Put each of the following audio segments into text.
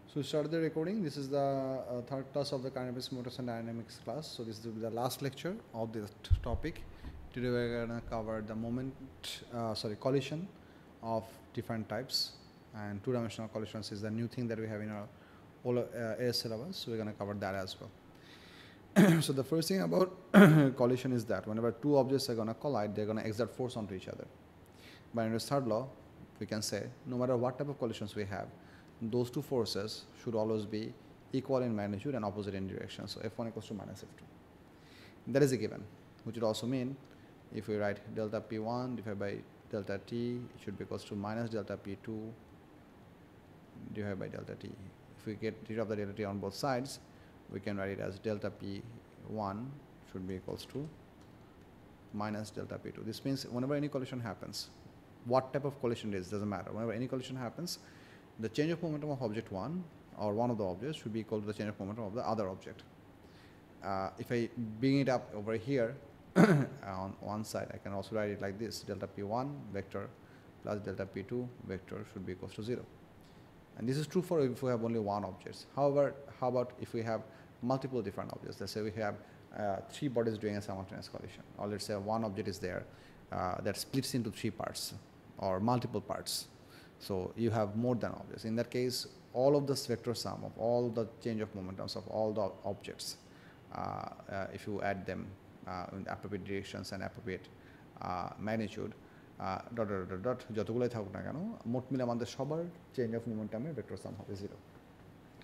So we started the recording. This is the third class of the kinematics, motors and dynamics class. So this will be the last lecture of this topic. Today we're gonna cover the collision of different types, and two-dimensional collisions is the new thing that we have in our AS syllabus. So we're gonna cover that as well. So the first thing about collision is that whenever two objects are gonna collide, they're gonna exert force onto each other. By Newton's third law, we can say no matter what type of collisions we have, those two forces should always be equal in magnitude and opposite in direction. So F1 equals to minus F2. That is a given, which would also mean if we write delta P1 divided by delta T, it should be equals to minus delta P2 divided by delta T. If we get rid of the delta T on both sides, we can write it as delta P1 should be equals to minus delta P2. This means whenever any collision happens, what type of collision it is, doesn't matter. Whenever any collision happens, the change of momentum of object 1 or one of the objects should be equal to the change of momentum of the other object. If I bring it up over here on one side, I can also write it like this: delta P1 vector plus delta P2 vector should be equals to 0. And this is true for if we have only one object. However, how about if we have multiple different objects? Let's say we have three bodies doing a simultaneous collision, or let's say one object is there that splits into three parts or multiple parts. So you have more than objects. In that case, all of this vector sum of all the change of momentums of all the objects, if you add them in appropriate directions and appropriate magnitude, যতগুলোই থাকুক না কেন, মোট মিলে আমাদের সবার change of মোমেন্টামের vector সাম হবে 0,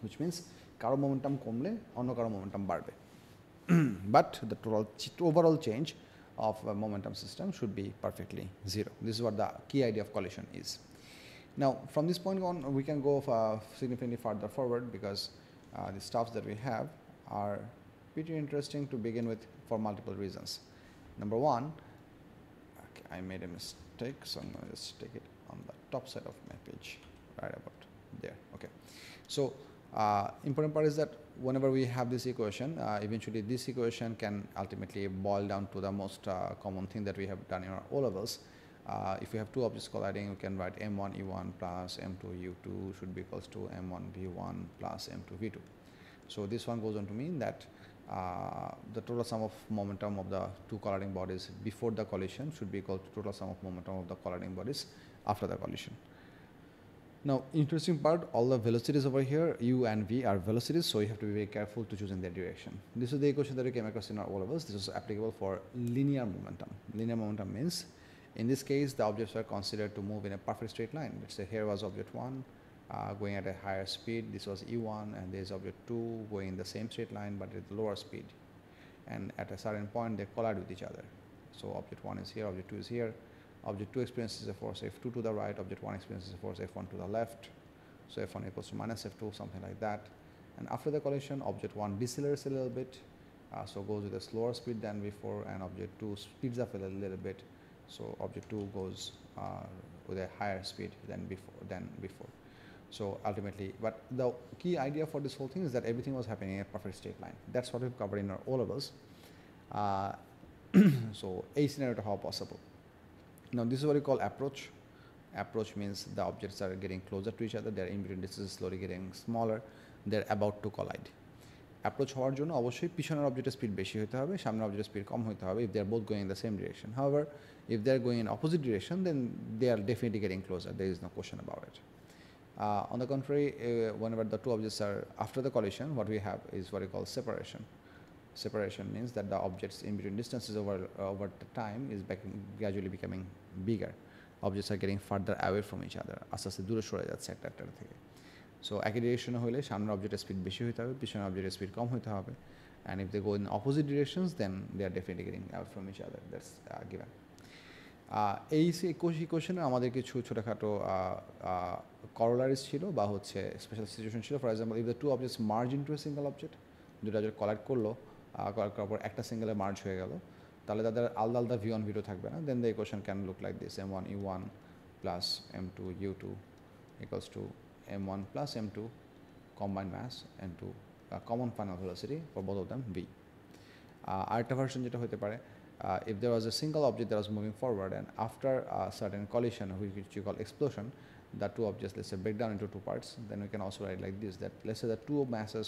which means কারো momentum কমলে অন্য কারো মোমেন্টাম বাড়বে. But the overall change of a momentum system should be perfectly 0. This is what the key idea of collision is. Now, from this point on, we can go significantly further forward because the stuffs that we have are pretty interesting to begin with for multiple reasons. Number one, okay, I made a mistake, so I'm going to just take it on the top side of my page, right about there. Okay, so important part is that whenever we have this equation, eventually this equation can ultimately boil down to the most common thing that we have done in our O-levels. If we have two objects colliding, we can write m1 e1 plus m2 u2 should be equals to m1 v1 plus m2 v2. So this one goes on to mean that the total sum of momentum of the two colliding bodies before the collision should be equal to total sum of momentum of the colliding bodies after the collision. Now, interesting part, all the velocities over here, u and v are velocities, so you have to be very careful to choosing their direction. This is the equation that we came across in our O-levels. This is applicable for linear momentum. Linear momentum means, in this case, the objects were considered to move in a perfect straight line. Let's say here was object 1 going at a higher speed. This was E1, and there is object 2 going in the same straight line but at lower speed. And at a certain point, they collide with each other. So object 1 is here, object 2 is here. Object 2 experiences a force F2 to the right, object 1 experiences a force F1 to the left. So F1 equals to minus F2, something like that. And after the collision, object 1 decelerates a little bit, so goes with a slower speed than before, and object 2 speeds up a little bit. So object 2 goes with a higher speed than before. So ultimately, but the key idea for this whole thing is that everything was happening in a perfect straight line. That's what we've covered in our O-levels. So a scenario how possible. Now this is what we call approach. Approach means the objects are getting closer to each other, their in between distances slowly getting smaller, they're about to collide. Approach হওয়ার জন্য অবশ্যই পিছনের অবজেক্টের speed বেশি হতে হবে, সামনের অবজেক্টের স্পিড কম হতে হবে if they are both going in the same direction. However, if they are going in opposite direction, then they are definitely getting closer. There is no question about it. On the contrary, whenever the two objects are after the collision, what we have is what we call separation. Separation means that the objects in between distances over the time is gradually becoming bigger. Objects are getting further away from each other. আস্তে আস্তে দূরে সরে যাচ্ছে একটা থেকে. So একই ডিরেকশনে হলে সামনের অবজেক্টের স্পিড বেশি হতে হবে, পিছনের অবজেক্টের স্পিড কম হতে হবে. And if they go in opposite directions, then they are definitely getting away from each other. That's given. এই ইকুয়েশনে আমাদের কিছু ছোটোখাটো করোলারিজ ছিল বা হচ্ছে স্পেশাল সিচুয়েশন ছিল. For example, if the two objects merge into a single object, দুটো অবজেক্ট কলাইড করলো, কলাইড করার পর একটা সিঙ্গেলে মার্জ হয়ে গেল, তাহলে তাদের আলাদা আলাদা v1 v2 থাকবে না. Then the equation can look like this: m1 e1 plus m2 u2 equals to m1 plus m2 combined mass and common final velocity for both of them v. আরেকটা version যেটা হতে পারে, if there was a single object that was moving forward and after a certain collision which you call explosion, the two objects, let's say, break down into two parts, then we can also write like this, that let's say the two masses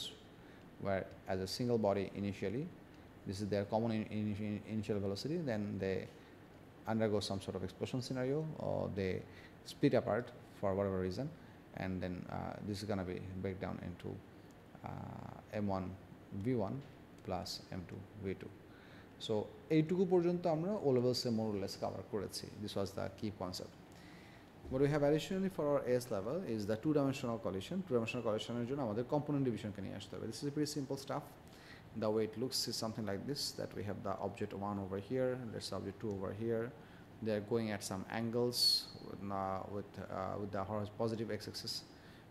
were as a single body initially, this is their common initial velocity, then they undergo some sort of explosion scenario, or they split apart for whatever reason, and then this is going to be break down into m1 v1 plus m2 v2. So এইটুকু পর্যন্ত আমরা O levels-এ more or less cover করেছি. This was the key concept. What we have additionally for our AS level is the two-dimensional collision. Two-dimensional collision এর জন্য আমাদের component division কে নিয়ে আসতে হবে. This is a pretty simple stuff. The way it looks is something like this, that we have the object 1 over here, there's object 2 over here. They're going at some angles with the positive x-axis.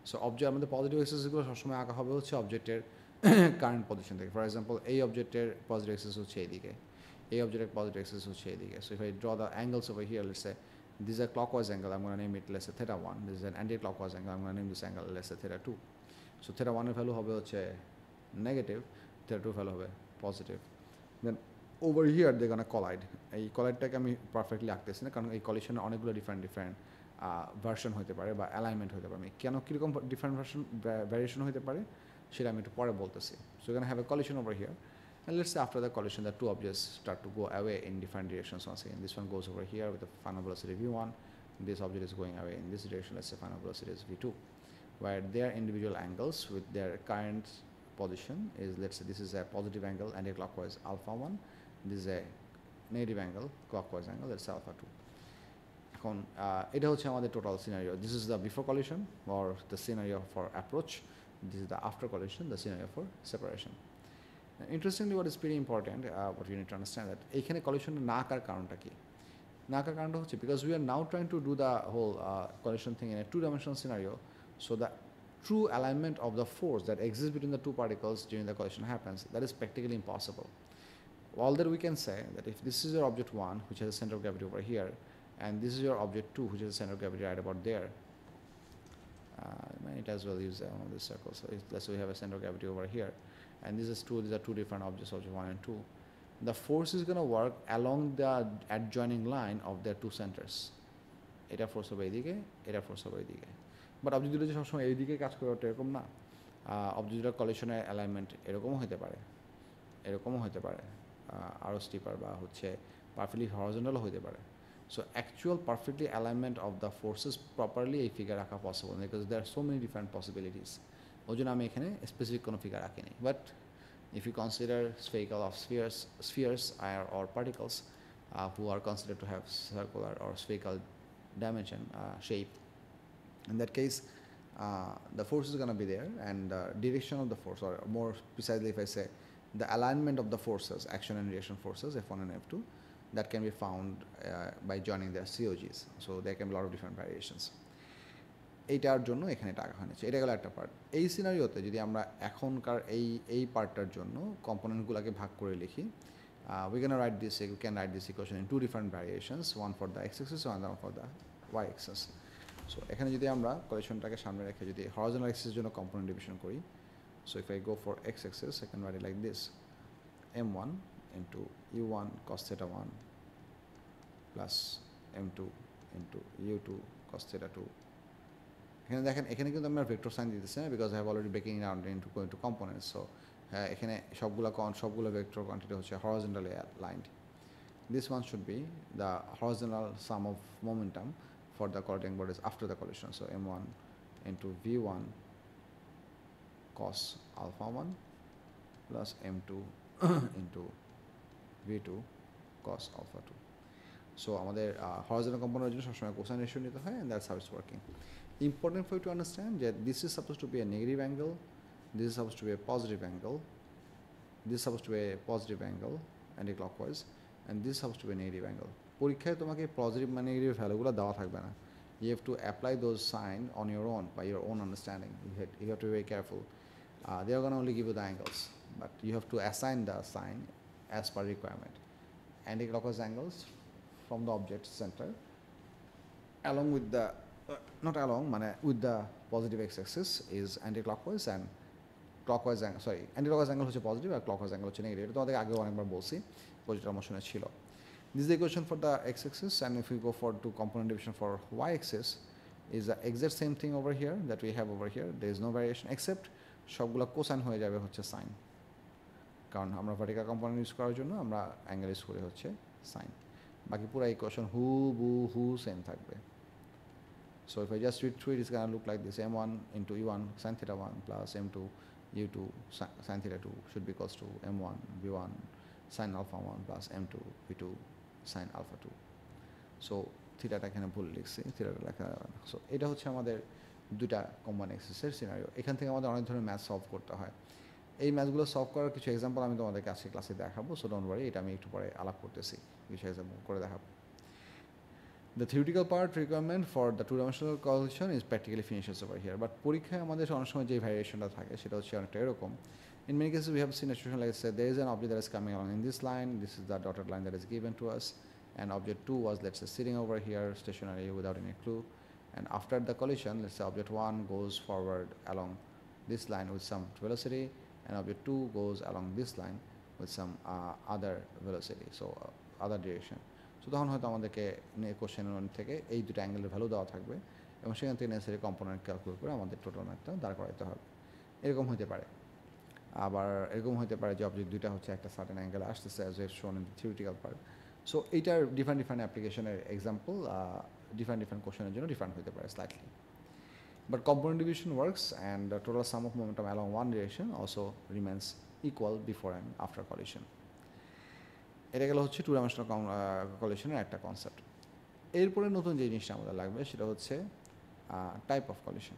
So object আমাদের positive x-axis গুলো সবসময় আঁকা হবে হচ্ছে অবজেক্টের current position থেকে. For example এই অবজেক্টের পজিটিভ এক্সিস হচ্ছে এইদিকে, এই অবজেক্টের পজিটিভ এক্সিস হচ্ছে এইদিকে. So if I draw the angles over here, let's say this is a clockwise angle, I'm going to name it, let's say theta 1. This is an anti-clockwise angle, I'm going to name this angle, let's say theta 2. So theta 1 এর value হবে হচ্ছে negative, theta 2 value হবে positive. Then over here they gonna collide. এই কলাইডটাকে আমি perfectly আঁকতেছি না, কারণ এই কলিশনের অনেকগুলো ডিফারেন্ট ভার্সন হতে পারে বা অ্যালাইনমেন্ট হতে পারে. আমি কেন কীরকম ডিফারেন্ট ভার্সন ভ্যারিয়েশন হতে পারে সেটা আমি একটু পরে বলতেছি. So you're going to have a collision over here, and let's say after the collision the two objects start to go away in different directions once again. This one goes over here with the final velocity v1, this object is going away in this direction, let's say final velocity is v2, where their individual angles with their current position is, let's say this is a positive angle anti-clockwise alpha 1, this is a negative angle clockwise angle, let's say alpha 2. এখন এটা হচ্ছে আমাদের total scenario. This is the before collision or the scenario for approach. This is the after collision, the scenario for separation. Interestingly, what is pretty important, what you need to understand, that এইখানে collision না আঁকার কারণটা কি? না আঁকার কারণটা হচ্ছে because we are now trying to do the whole collision thing in a two-dimensional scenario, so the true alignment of the force that exists between the two particles during the collision happens, that is practically impossible. All that we can say that if this is your object 1, which has a center of gravity over here, and this is your object 2, which has a center of gravity right about there, might as well use one of these circles. So let's say we have a center of gravity over here, and these are two different objects, object 1 and 2. The force is going to work along the adjoining line of their two centers. এটা force হবে এইদিকে, এটা force হবে এইদিকে. But object দুটো যে সবসময় এইদিকে কাজ করে ওটা এরকম না. অবজেক্ট দুটোর কলিশনের অ্যালাইনমেন্ট এরকমও হতে পারে, এরকমও হতে পারে, আরও স্টিপার বা হচ্ছে পারফেক্টলি হরিজন্টালও হতে পারে. So actual perfectly alignment of the forces properly এই ফিগার রাখা possible, because there are so many different possibilities. ওই জন্য আমি এখানে স্পেসিফিক কোনো ফিগার রাখিনি. But if you consider spherical of spheres or particles who are considered to have circular or spherical dimension shape, in that case the force is going to be there, and the direction of the force, or more precisely if I say the alignment of the forces, action and reaction forces F1 and F2, that can be found by joining their COGs. So there can be a lot of different variations. এইটার জন্য এখানে টাকা হয়েছে, এটা গেল একটা part. এই সিনারিওতে যদি আমরা এখনকার এই পার্টটার জন্য কম্পোনেন্টগুলোকে ভাগ করে লিখি, we can write this equation in two different variations, one for the x-axis and one for the y-axis. So এখানে যদি আমরা কলিশনটাকে সামনে রেখে যদি হরিজন্টাল axis জন্য কম্পোনেন্ট ডিভিশন করি, so if I go for x-axis I can write it like this, m1 into u1 cos theta 1 plus m2 into u2 cos theta 2. এখানে দেখেন, এখানে কিন্তু আমরা ভেক্টর সাইন দিতেছি না, because I have already breaking down into going to components. So এখানে সবগুলো vector quantity হচ্ছে horizontally lined. This one should be the horizontal some of momentum for the coordinating bodies after the collision. So m1 into v1 cos alpha 1 plus m2 into v2 cos alpha 2. So আমাদের horizontal component জন্য সবসময় cosine ratio নিতে হয়, and that's how it's working. Important for you to understand that this is supposed to be a negative angle, this is supposed to be a positive angle, this is supposed to be a positive angle anti-clockwise, and this is supposed to be a negative angle. পরীক্ষায় তোমাকে positive বা negative ভ্যালুগুলো দেওয়া থাকবে না. You have to apply those sign on your own, by your own understanding. You have to be very careful. They are going to only give you the angles, but you have to assign the sign as per requirement. Anti-clockwise angles from the object center along with the with the positive x-axis is anti-clockwise, and clockwise angle, anti-clockwise angle হচ্ছে positive আর clockwise angle হচ্ছে negative. এটা তোমাদের আগে অনেকবার বলছি, positive মোশনে ছিল. This is the equation for the x-axis, and if we go for to component division for y-axis, is the exact same thing over here that we have over here. There is no variation except সবগুলো cosine হয়ে যাবে হচ্ছে sign, কারণ আমরা vertical component use করার জন্য আমরা angle use করে হচ্ছে সাইন। বাকি পুরো ইকুয়েশন হু সেম থাকবে। So if I just read through it, it's going to look like this: m1 into e1 sin theta 1 plus m2 u2 sin theta 2 should be equals to m1 v1 sin alpha 1 plus m2 v2 sin alpha 2. So থিটাটা এখানে ভুল লিখছি, থিটাটা লেখা যাবে না। So এটা হচ্ছে আমাদের দুটা কম্বাইন এক্সারসাইজের সিনারিও। এখান থেকে আমাদের অনেক ধরনের ম্যাথ সলভ করতে হয়। এই ম্যাথগুলো সলভ করার কিছু এক্সাম্পল আমি তোমাদেরকে আজকে ক্লাসে দেখাবো। সো ডোন্ট ওয়ারি, এটা আমি একটু পরে আলাপ করতেছি, কিছু এক্সাম্পল করে দেখাবো। The theoretical part requirement for the two-dimensional collision is practically finishes over here. But পরীক্ষায় আমাদের অনেক সময় যে ভ্যারিয়েশনটা থাকে সেটা হচ্ছে অনেকটা এরকম। In many cases we have seen a situation like I said, there is an object that is coming along in this line, this is the dotted line that is given to us, and object 2 was, let's say, sitting over here stationary without any clue, and after the collision, let's say object 1 goes forward along this line with some velocity, and object 2 goes along this line with some other velocity, so other direction. So তখন হয়তো আমাদেরকে কোশ্চেনের থেকে এই দুটো অ্যাঙ্গেলের value দেওয়া থাকবে এবং সেখান থেকে নেসেসারি কম্পোনেন্ট ক্যালকুলেট করে আমাদের টোটাল ম্যাথটা দাঁড় করাতে হবে। এরকম হতে পারে, আবার এরকম হতে পারে যে অবজেক্ট দুইটা হচ্ছে একটা সার্টেন অ্যাঙ্গেল আসতেছে অ্যাজ এ শোন in the theoretical part. So এইটার ডিফারেন্ট অ্যাপ্লিকেশনের এক্সাম্পল ডিফারেন্ট কোশ্চেনের জন্য ডিফারেন্ট হতে পারে slightly. But component division works, and the total sum of momentum along one direction also remains equal before and after collision. এটা গেল হচ্ছে টু ডাইমেনশনাল কলিশনের একটা কনসেপ্ট। এরপরে নতুন যে জিনিসটা আমাদের লাগবে সেটা হচ্ছে type of collision.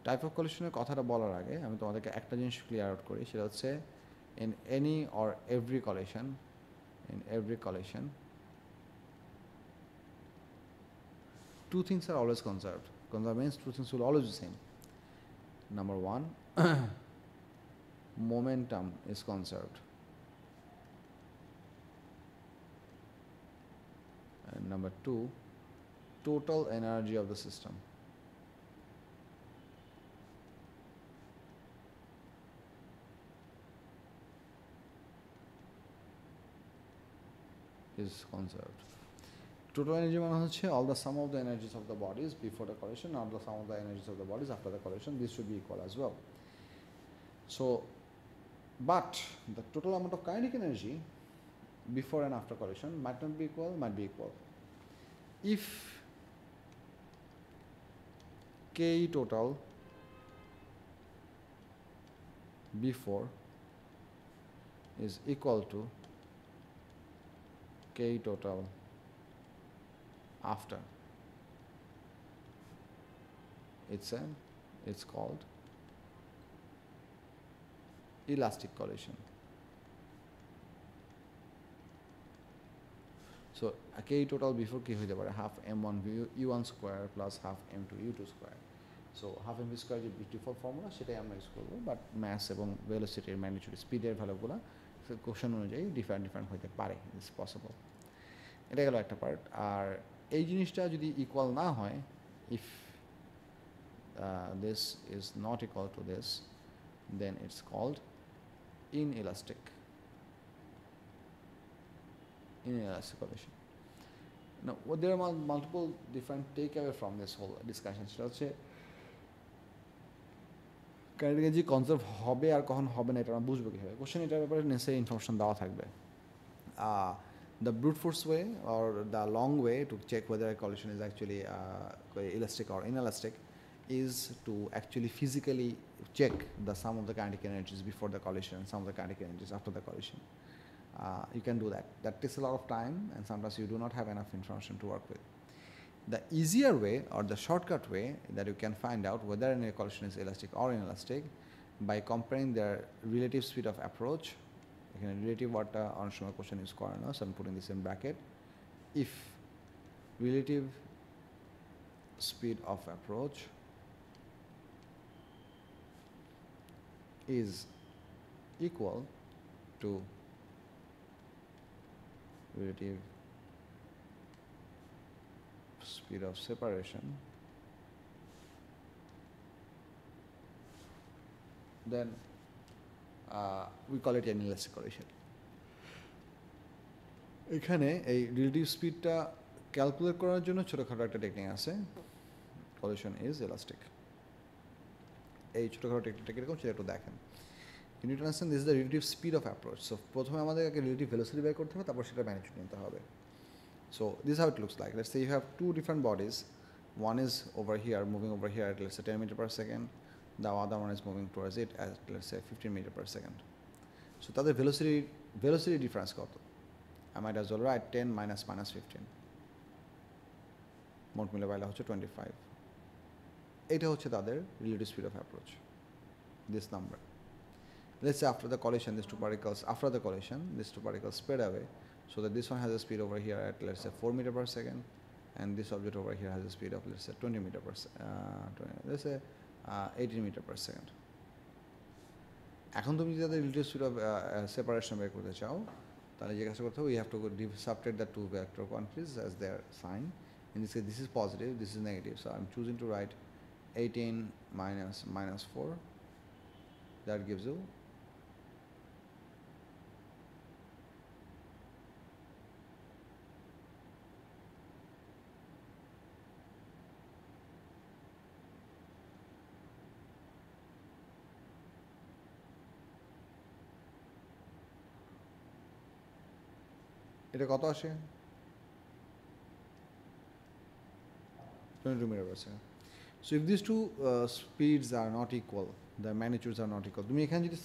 Type of কলিশনের কথাটা বলার আগে আমি তোমাদেরকে একটা জিনিস ক্লিয়ার আউট করি, সেটা হচ্ছে in any or every collision two things are always conserved. Conserved means two things will always be same. Number one, momentum is conserved. And number two, total energy of the system is conserved. Total energy মানে হচ্ছে all the sum of the energies of the bodies before the collision, all the sum of the energies of the bodies after the collision, this should be equal as well. So, but the total amount of kinetic energy before and after collision might not be equal, might be equal. If K total before is equal to K total after, it's called elastic collision. So a K total before কি হইতে পারে half m1 u1 square plus half m2 u2 square. So half mv square যে default formula সেটাই আমরা use করবো, but mass এবং ভেলোসিটির magnitude স্পিডের ভ্যালুগুলো question অনুযায়ী ডিফারেন্ট হইতে পারে, ইটস পসিবল। এটা গেল একটা পার্ট। আর এই জিনিসটা যদি ইকুয়াল না হয়, if this is not equal to this, then it's called inelastic collision. Now there are multiple different takeaway from this whole discussion. সেটা হচ্ছে কাইনেটিক এনার্জি কনজার্ভ হবে আর কখন হবে না এটা আমরা বুঝবো কীভাবে। কোশ্চেন এটার ব্যাপারে নেসেসারি ইনফরমেশন দেওয়া থাকবে। The brute force way or the long way to check whether a collision is actually elastic or inelastic is to actually physically check the sum of the kinetic energies before the collision and sum of the kinetic energies after the collision. You can do that. That takes a lot of time, and sometimes you do not have enough information to work with. The easier way or the shortcut way that you can find out whether a collision is elastic or inelastic by comparing their relative speed of approach. এখানে relative ওয়ার্ডটা অনেক সময় question use করে না, so I'm putting this in bracket. If relative speed of approach is equal to relative speed of separation, then we call it an elastic collision. এখানে এই relative স্পিডটা calculate করার জন্য ছোটোখাটো একটা টেকনিক আছে, collision is elastic। এই ছোটোখাটো টেকনিকটা কীরকম সেটা একটু দেখেন। You need to understand this is the relative speed of approach. So প্রথমে আমাদের আগে relative velocity বের করতে হবে, তারপর সেটা ম্যাগনিটিউড নিতে হবে। So this is how it looks like. Let's say you have two different bodies. One is over here, moving over here at let's say 10 meters per second. The other one is moving towards it at let's say 15 meters per second. So তাদের velocity difference কত? I might as well write 10 minus 15. মোট মিলে পাইলে হচ্ছে 25। এটা হচ্ছে তাদের relative speed of approach, this number। Let's say after the collision, these two particles sped away, so that this one has a speed over here at let's say 4 meters per second, and this object over here has a speed of let's say 20 meters per let's say 18 meters per second। এখন তুমি যদি relative speed of separation বের করতে চাও, তাহলে যে কাজটা করতে হবে, you have to subtract the two vector quantities as their sign. In this case, this is positive, this is negative, so I'm choosing to write 18 minus 4. That gives you এটা কত আসে? 22 meters per second। So if these two speeds are not equal, the magnitudes are not equal, তুমি এখানে যদি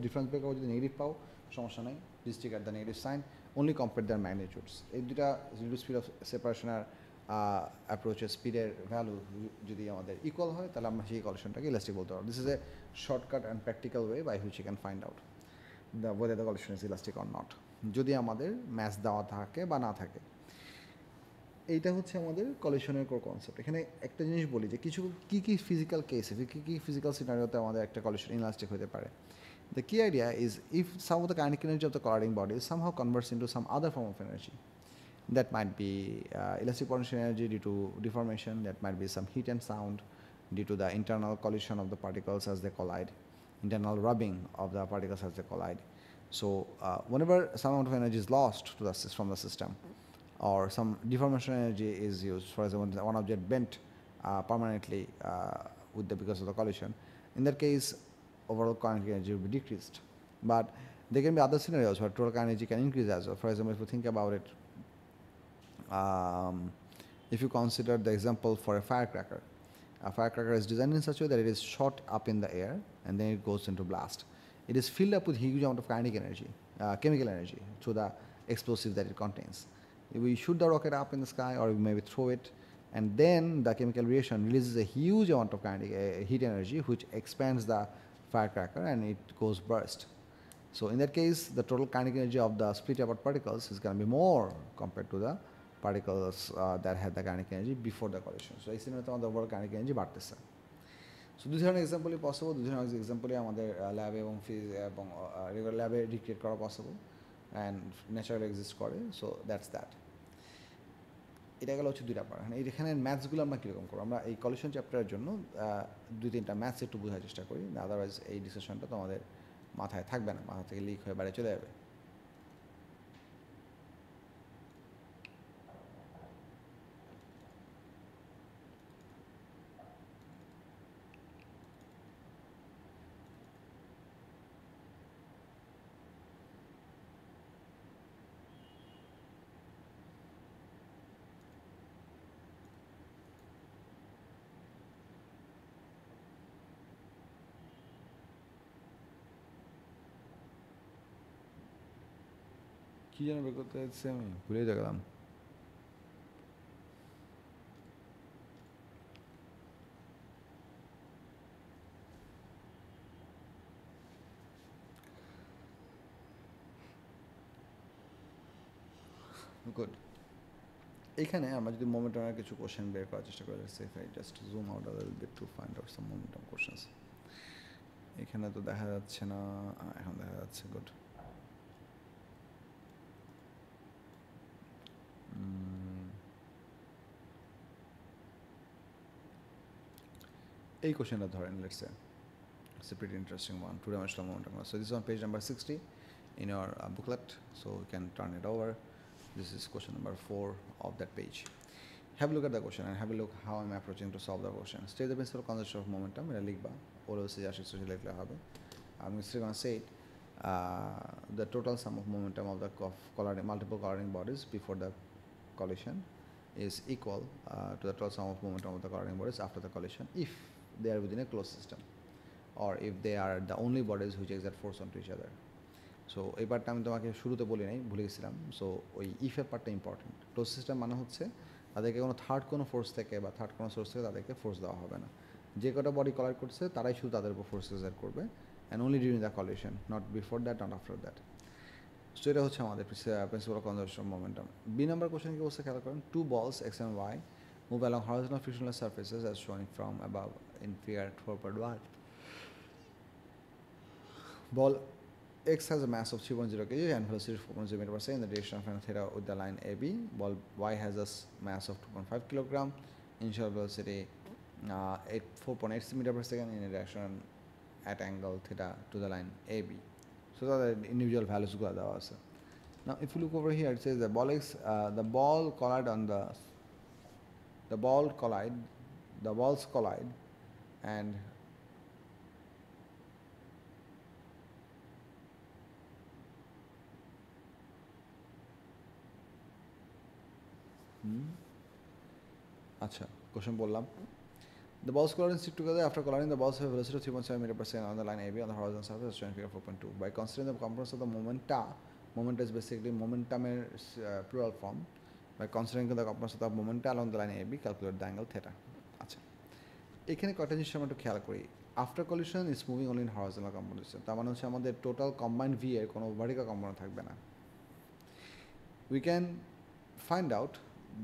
difference বের করো, যদি negative পাও সমস্যা নেই, please take at the negative sign, only compare their magnitudes। এই দুটা relative speed of separation আর অ্যাপ্রোচের স্পিডের ভ্যালু যদি আমাদের ইকুয়াল হয়, তাহলে আমরা সেই কলিশনটাকে ইলাস্টিক বলতে পারবো। This is a shortcut and practical way by which you can find out whether the collision is elastic or not, যদি আমাদের ম্যাচ দেওয়া থাকে বা না থাকে। এইটা হচ্ছে আমাদের কলিশনের কোর কনসেপ্ট। এখানে একটা জিনিস বলি যে কী ফিজিক্যাল কেসে, কী ফিজিক্যাল সিনারিওতে আমাদের একটা কলিশন ইনলাস্টিক হতে পারে। The key idea is if some of the kinetic energy of the colliding bodies somehow converts into some other form of energy. That might be elastic potential energy due to deformation, that might be some heat and sound due to the internal collision of the particles as they collide, internal rubbing of the particles as they collide. So whenever some amount of energy is lost from the system, or some deformation energy is used, for example, one object bent permanently because of the collision, in that case, overall kinetic energy will be decreased. But there can be other scenarios where total kinetic energy can increase as well. For example, if you think about it, if you consider the example for a firecracker is designed in such a way that it is shot up in the air and then it goes into blast. It is filled up with huge amount of kinetic energy, chemical energy, through the explosive that it contains. We shoot the rocket up in the sky, or we maybe throw it, and then the chemical reaction releases a huge amount of kinetic heat energy, which expands the firecracker and it goes burst. So in that case, the total kinetic energy of the split apart particles is going to be more compared to the particles that had the kinetic energy before the collision. So এই সিনারিওতে আমাদের overall kinetic energy বাড়তেছে। So দুই ধরনের এক্সাম্পলই possible, দুই ধরনের এক্সাম্পলই আমাদের ল্যাবে এবং রেগুলার ল্যাবে রিক্রিয়েট করা পসিবল অ্যান্ড ন্যাচারালি এক্সিস্ট করে। So that's that. এটা গেল হচ্ছে দুইটা পার্ট। এখানে ম্যাথসগুলো আমরা কীরকম করবো, আমরা এই কলিশন চ্যাপ্টারের জন্য 2-3টা ম্যাথস একটু বোঝার চেষ্টা করি, আদারওয়াইজ এই ডিসকাশনটা তো আমাদের মাথায় থাকবে না, মাথা থেকে লিক হয়ে বাইরে চলে যাবে। কী যেন বের করতে যাচ্ছি আমি, ভুলেই দেখলাম। গুড। এইখানে আমরা যদি মোমেন্টামের কিছু কোশ্চেন বের করার চেষ্টা করি, so I just zoom out a little bit to find out some momentum questions. এখানে তো দেখা যাচ্ছে না, এখন দেখা যাচ্ছে। গুড। এই কোশ্চেনটা ধরেন, let's say it's a pretty interesting one, two-dimensional momentum. So this is on page number 60 in your booklet, so you can turn it over. This is question number 4 of that page. Have a look at the question and have a look how I'm approaching to solve the question. State the principal conservation of momentum. এটা লিখবা ওর হচ্ছে যা শিখছো সেটা লিখলে হবে। I'm still going to say it. The total sum of momentum of the multiple colliding bodies before the collision is equal to the total sum of momentum of the colliding bodies after the collision if they are within a closed system or if they are the only bodies which exert force onto each other. So এই পার্টটা আমি তোমাকে শুরুতে বলি নাই, ভুলে গেছিলাম। So ওই ইফের পার্টটা ইম্পর্টেন্ট। ক্লোজ সিস্টেম মানে হচ্ছে তাদেরকে কোনো ফোর্স থেকে বা থার্ড কোনো সোর্স থেকে তাদেরকে ফোর্স দেওয়া হবে না। যে কটা বডি কলাইড করছে তারাই শুধু তাদের উপর ফোর্স এক্সার্ট করবে, and only during the collision, not before that, not after that. So এটা হচ্ছে আমাদের principal conservation of momentum. B number question কি বলছে খেয়াল করেন, two balls X and Y move along horizontal frictionless surfaces as shown from above in figure 4.1. Ball X has a mass of 3.0 kg and velocity of 4.0 meter per second in the direction of theta with the line AB. Ball Y has a mass of 2.5 kilogram, initial velocity 4.8 meter per second in a direction at angle theta to the line AB. So that the individual values go there. Now, if you look over here, it says the balls collide, and question বললাম. The balls collide and stick together. After colliding, the balls have a velocity of 3.7 meter per second on the line AB on the horizontal surface, shown in figure 4.2. By considering the components of the momenta is basically momentum plural form. By considering the components of the momenta along the line AB, calculate the angle theta. আচ্ছা, এখানে কয়টা জিনিস আমরা একটু খেয়াল করি। After collision is moving only in horizontal component, তার মানে হচ্ছে আমাদের টোটাল কম্বাইন্ড ভি এর কোনো ভার্টিক্যাল কম্পোনেন্ট থাকবে না। We can find out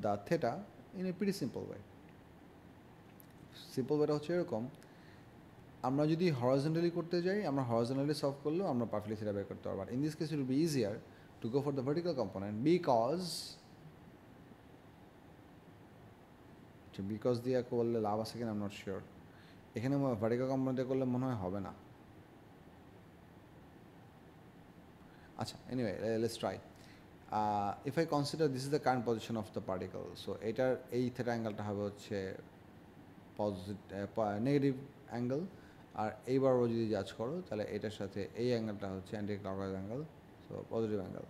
the theta in a pretty simple way. Simple ওয়েটা হচ্ছে এরকম, আমরা যদি হরিজন্টালি করতে যাই, আমরা হরিজন্টালি সলভ করলেও আমরা পারফেক্টলি সেটা বের করতে পারবো। In this case it will be easier to go for the vertical component because দিয়ে করলে লাভ আছে কিনা আই এম নট শিওর। এখানে ভার্টিক্যাল কম্পোনেন্টে করলে মনে হয় হবে না। আচ্ছা, anyway let's try. If I consider this is the current position of the particle, so এটার এই থিটা অ্যাঙ্গেলটা হবে হচ্ছে নেগেটিভ অ্যাঙ্গেল, আর এইবারও যদি জাজ করো তাহলে এটার সাথে এই অ্যাঙ্গেলটা হচ্ছে anti clockwise angle, so positive angle.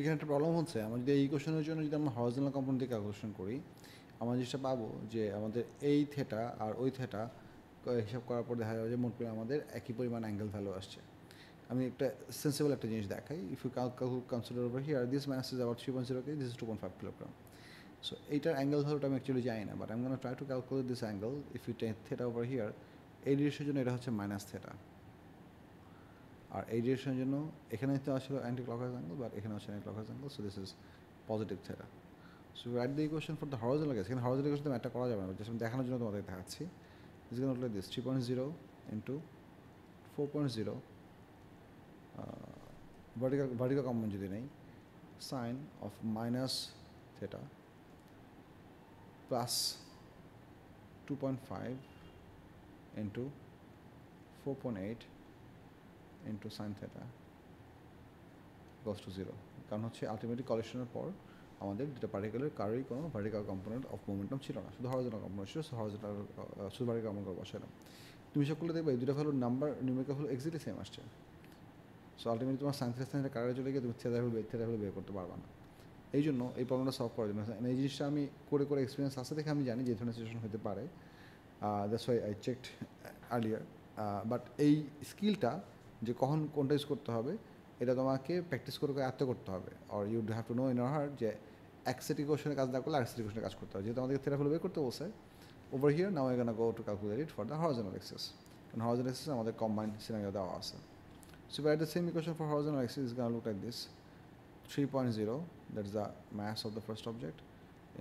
এখানে একটা প্রবলেম হচ্ছে, আমরা যদি এই ইকুয়েশনের জন্য যদি আমরা হরিজন্টাল কম্পোনেন্ট দিয়ে ক্যালকুলেশন করি, আমরা জিনিসটা পাবো যে আমাদের এই থেটা আর ওই থেটা হিসাব করার পর দেখা যাবে যে মোট করে আমাদের একই পরিমাণ অ্যাঙ্গেল ভ্যালু আসছে। আমি একটা সেন্সিবল একটা জিনিস দেখাই। If you consider over here, this mass is about 3.0 kg, this is 2.5 kilogram. So এইটার অ্যাঙ্গেল ভ্যালুটা আমি অ্যাকচুয়ালি জানি না, but I am gonna try to calculate this angle. If you take theta over here, এই ডিরেকশনের জন্য এটা হচ্ছে মাইনাস থেটা, আর এই ডিরেকশনের জন্য এখানে তো আসলে অ্যান্টি ক্লকওয়াইজ অ্যাঙ্গেল, বাট এখানে হচ্ছে anti clockwise angle, so this is positive theta. So write the equation for the horizontal case. এখানে হরিজন্টাল ইকুয়েশন ম্যাটটা করা যাবে না, জাস্ট আমি দেখানোর জন্য তোমাদের দেখাচ্ছি। Is gonna look like this, 3.0 into 4.0 vertical component যদি নেই, sine of minus theta plus 2.5 into 4.8 into sine theta goes to 0। কারণ হচ্ছে আলটিমেটলি কলিশনের পর আমাদের দুটো পার্টিকুলার কারোই কোনো ভার্টিক্যাল কম্পোনেন্ট অফ মোমেন্টাম ছিল না, শুধু হরিজন্টাল কম্পোনেন্ট ছিল। হরিজন্টাল শুধু ভার্টিক্যাল কম্পোনেন্ট বসালাম। তুমি হিসাব করলে দেখবে এই দুটো ভ্যালুর number numerical value exactly same আসছে। সো আলটিমেটলি তোমার সাইন থেটা কারে চলে গিয়ে তুমি থেটা ভ্যালু বের করতে পারবা না। এই জন্য এই প্রবলেমটা সলভ করার জন্য এই জিনিসটা আমি করে এক্সপিরিয়েন্স আছে দেখে আমি জানি যে এই ধরনের সিচুয়েশন হতে পারে। That's why I checked earlier. But এই স্কিলটা যে কখন কোনটা ইউজ করতে হবে, এটা তোমাকে প্র্যাকটিস করে আয়ত্ত করতে হবে। Or you have to know in your heart যে এক সেট ইকুয়েশনের কাজ না করলে আরেক সেট ইকুয়েশনের কাজ করতে হবে। যেহেতু আমাদেরকে থেটা ভ্যালু বের করতে বলছে, over here now I gonna go to calculate it for the horizontal axis. কারণ হরিজন্টাল এক্সিস আমাদের কম্বাইন্ড সিনারিও দেওয়া আছে। So we write the same equation for horizontal axis is going to look like this: 3.0, that's the mass of the first object,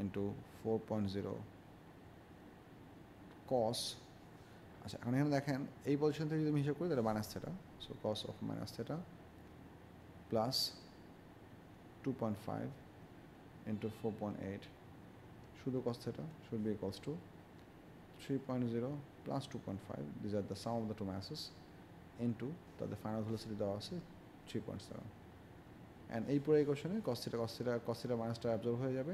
into 4.0 cos। আচ্ছা, এখন এখানে দেখেন এই position থেকে যদি আমি হিসাব করি তাহলে minus theta, so cos of minus theta plus 2.5 into 4.8 শুধু cos theta should be equals to 3.0 plus 2.5, these are the sum of the two masses, into তাদের ফাইনাল ভেলোসিটি দেওয়া আছে 3.7। অ্যান্ড এই পুরো ইকুয়েশনে cos theta মাইনাসটা অ্যাবজর্ব হয়ে যাবে।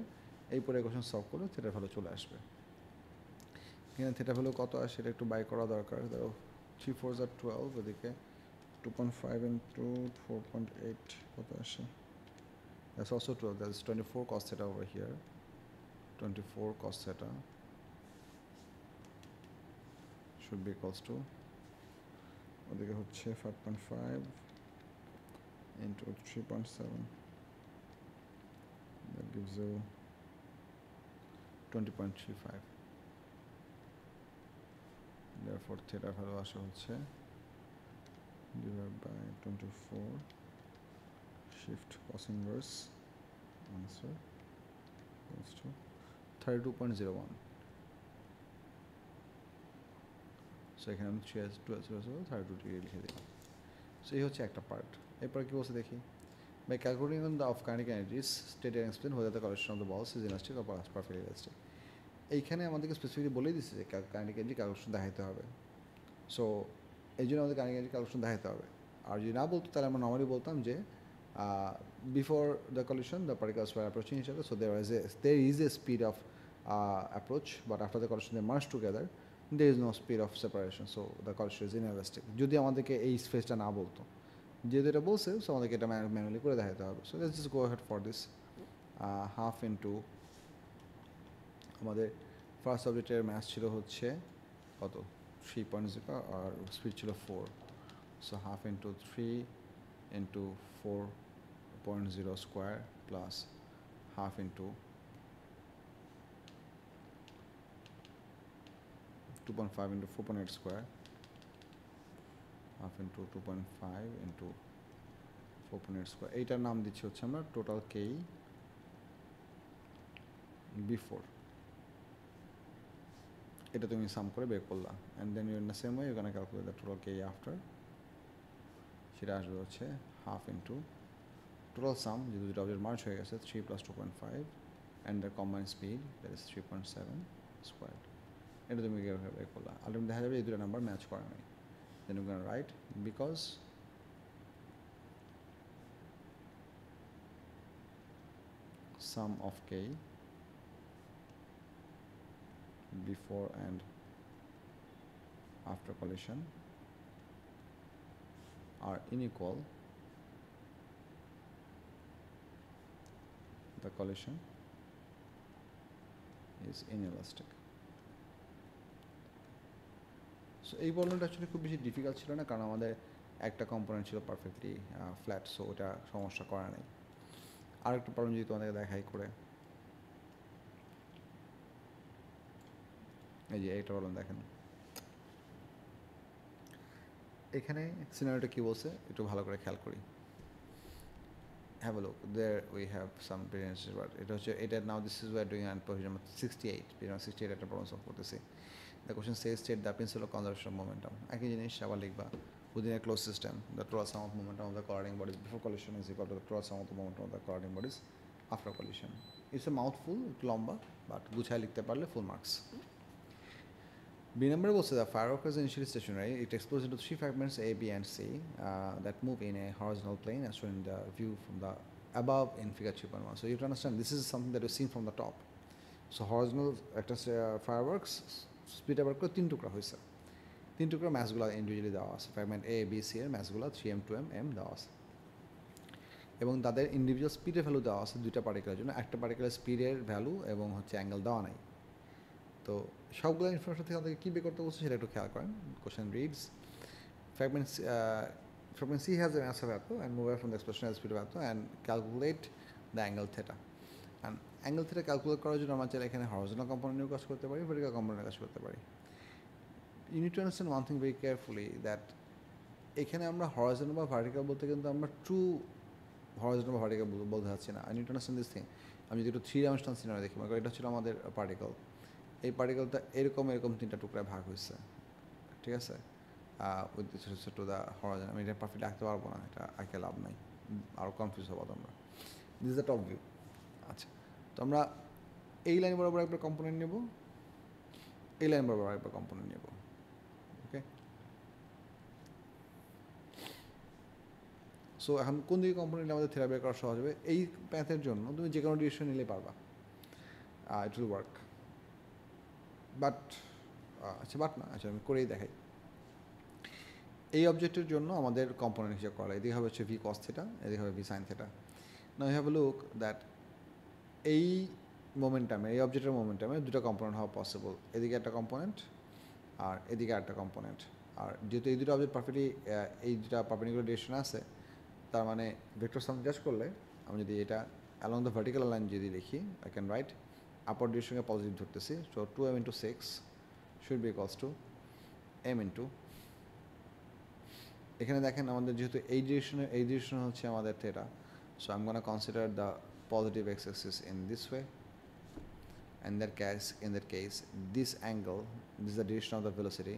এই পুরো ইকুয়েশন সলভ করলে থেটার ভ্যালু চলে আসবে। এখানে থেটা ভ্যালু কত আসে সেটা একটু বাই করা দরকার। ধরো 3 4s are 12, ওদিকে 2.5 into 4.8 কত আসে, that's also 12, that's 24 cos theta over here, 24 cos theta should be equals to, ওদিকে হচ্ছে 5.5 into 3.7, that gives you 20.35. Therefore theta value আসে হচ্ছে divided by 24 shift cos inverse, answer equals to 32.01. So এখানে আমি 32 degree লিখে দিলাম। সো এই হচ্ছে একটা পার্ট। এরপর কি বলছে দেখি, by calculating the of kinetic energies state and explain whether the collision of the balls is inelastic or perfectly elastic। এইখানে আমাদেরকে স্পেসিফিকলি বলেই দিচ্ছে যে কাইনেটিক এনার্জি ক্যালকুলেশন দেখাইতে হবে। সো এই জন্য আমাদের কাইনেটিক এনার্জি ক্যালকুলেশন দেখাইতে হবে। আর যদি না বলতো তাহলে আমরা নর্মালি বলতাম যে before the collision the particles were approaching each other, so there is a speed of approach, but after the collision they merge together, there is no speed of separation, so the collision is inelastic। যদি আমাদেরকে এই স্পেসটা না বলতো, যেহেতু এটা বলছে so আমাদেরকে এটা ম্যানুয়ালি করে দেখাতে হবে। So let's just go head for this. Half into আমাদের ফার্স্ট সাবজেক্টের ম্যাথ ছিল হচ্ছে কত 3.0 আর স্পিড ছিল 4, so half into 3 into 4.0 square plus half into 2.5 into 4.8 square, half into 2.5 into 4.8 square. এইটার নাম দিচ্ছি হচ্ছে আমরা টোটাল কেই বিফোর। এটা তুমি সাম করে বের করলা, and then you in the same way you can calculate the total K after. সেটা আসবে হচ্ছে হাফ ইন্টু টোটাল সাম, যেহেতু দুটো অবজেক্ট মার্জ হয়ে গেছে, 3 + 2.5 and the combined speed that is 3.7 square. এটা তুমি বের করলা, আলটিমেটলি দেখা যাবে এই দুটো নাম্বার ম্যাচ করে নাই। Then you can write because sum of k before and after collision are unequal the collision is inelastic. So এই প্রবলেমটা অ্যাকচুয়ালি খুব বেশি ডিফিকাল্ট ছিল না, কারণ আমাদের একটা কম্পোনেন্ট ছিল পারফেক্টলি ফ্ল্যাট, সো ওটা সমস্যা করা নেই। আরেকটা প্রবলেম যদি তোমাদেরকে দেখাই করে, এই যে এইটা প্রবলেম দেখেন, এখানে সিনারিওটা কী বলছে একটু ভালো করে খেয়াল করি। Have a look, there we have some variances, but এটা হচ্ছে এটা now this is we are doing on position number 68, page number 68 একটা প্রবলেম সলভ করতেছি। The question says state the principle of conservation of momentum. একই জিনিস আবার লিখবা, within a closed system the total sum of momentum of the colliding bodies before collision is equal to the total sum of the momentum of the colliding bodies after collision. It's a mouthful, একটু লম্বা, but গুছায় লিখতে পারলে full marks. B number বলছে the firework is initially stationary. It explodes into three fragments A, B, and C that move in a horizontal plane as shown in the view from the above in figure 3.1. So you have to understand this is something that is seen from the top. So horizontal একটা fireworks speed আবার করে তিন টুকরা হয়েছে, তিন টুকরা ম্যাসগুলো individually দেওয়া আছে, ফ্র্যাগমেন্ট A, B, C এর ম্যাসগুলো 3m 2m m দেওয়া আছে, এবং তাদের ইন্ডিভিজুয়াল স্পিডের ভ্যালু দেওয়া আছে দুইটা পার্টিকেলের জন্য, একটা পার্টিকেলের স্পিডের ভ্যালু এবং হচ্ছে অ্যাঙ্গেল দেওয়া নাই। তো সবগুলো ইনফরমেশন থেকে আমাদেরকে কী বের করতে বলছে সেটা একটু খেয়াল করেন। Question reads fragment C has a mass of eto and move away from the expression as speed of eto and calculate the angle theta. And angle theta calculate করার জন্য আমরা চাইলে এখানে horizontal component নিয়েও কাজ করতে পারি, vertical component কাজ করতে পারি। You need to understand one thing very carefully, that এখানে আমরা horizontal বা vertical বলতে কিন্তু আমরা true horizontal বা vertical বলতে যাচ্ছি না। I need to understand this thing. আমি যদি একটু 3 dimensional scenario দেখি, এটা ছিল আমাদের পার্টিকেল, এই পার্টিকেলটা এরকম এরকম তিনটা টুকরায় ভাগ হয়েছে, ঠিক আছে, with respect to the Horizon. আমি এটা পারফেক্টলি আঁকতে পারবো না, এটা আঁকে লাভ নাই, আরও কনফিউজ হবো তোমরা। This is the top view. আচ্ছা, তো আমরা এই লাইন বরাবর একবার কম্পোনেন্ট নেব, এই লাইন বরাবর একবার কম্পোনেন্ট নেব, ওকে। সো এখন কোন দিকে কম্পোনেন্ট আমাদের থেরা বের করা সহজ হবে? এই প্যাথের জন্য তুমি যে কোনো ডিরেকশন নিলে পারবা, ইট উইল ওয়ার্ক। বাট আচ্ছা আমি করেই দেখাই। এই অবজেক্টের জন্য আমাদের কম্পোনেন্ট হিসেবে করা, এদিকে হবে হচ্ছে ভি কস থিটা, এদিকে হবে v sine theta. Now you have a look that এই মোমেন্টামে, এই অবজেক্টের মোমেন্টামে দুটো কম্পোনেন্ট হওয়া পসিবল, এদিকে একটা কম্পোনেন্ট আর এদিকে একটা কম্পোনেন্ট। আর যেহেতু এই দুটো অবজেক্ট পারফেক্টলি এই দুটা পারপেন্ডিকুলার ডিরেকশনে আছে, তার মানে ভেক্টর সাম জাস্ট করলে আমি যদি এটা অ্যালং দ্য ভার্টিক্যাল লাইন যদি লিখি, আই ক্যান রাইট আপার ডিরেকশনকে পজিটিভ ধরতেছি, so 2m into 6 should be equals to m into, এখানে দেখেন আমাদের যেহেতু এই ডিরেকশন হচ্ছে আমাদের theta, so I am gonna consider the positive x Axis in this way, and in that case this angle, this is the direction of the velocity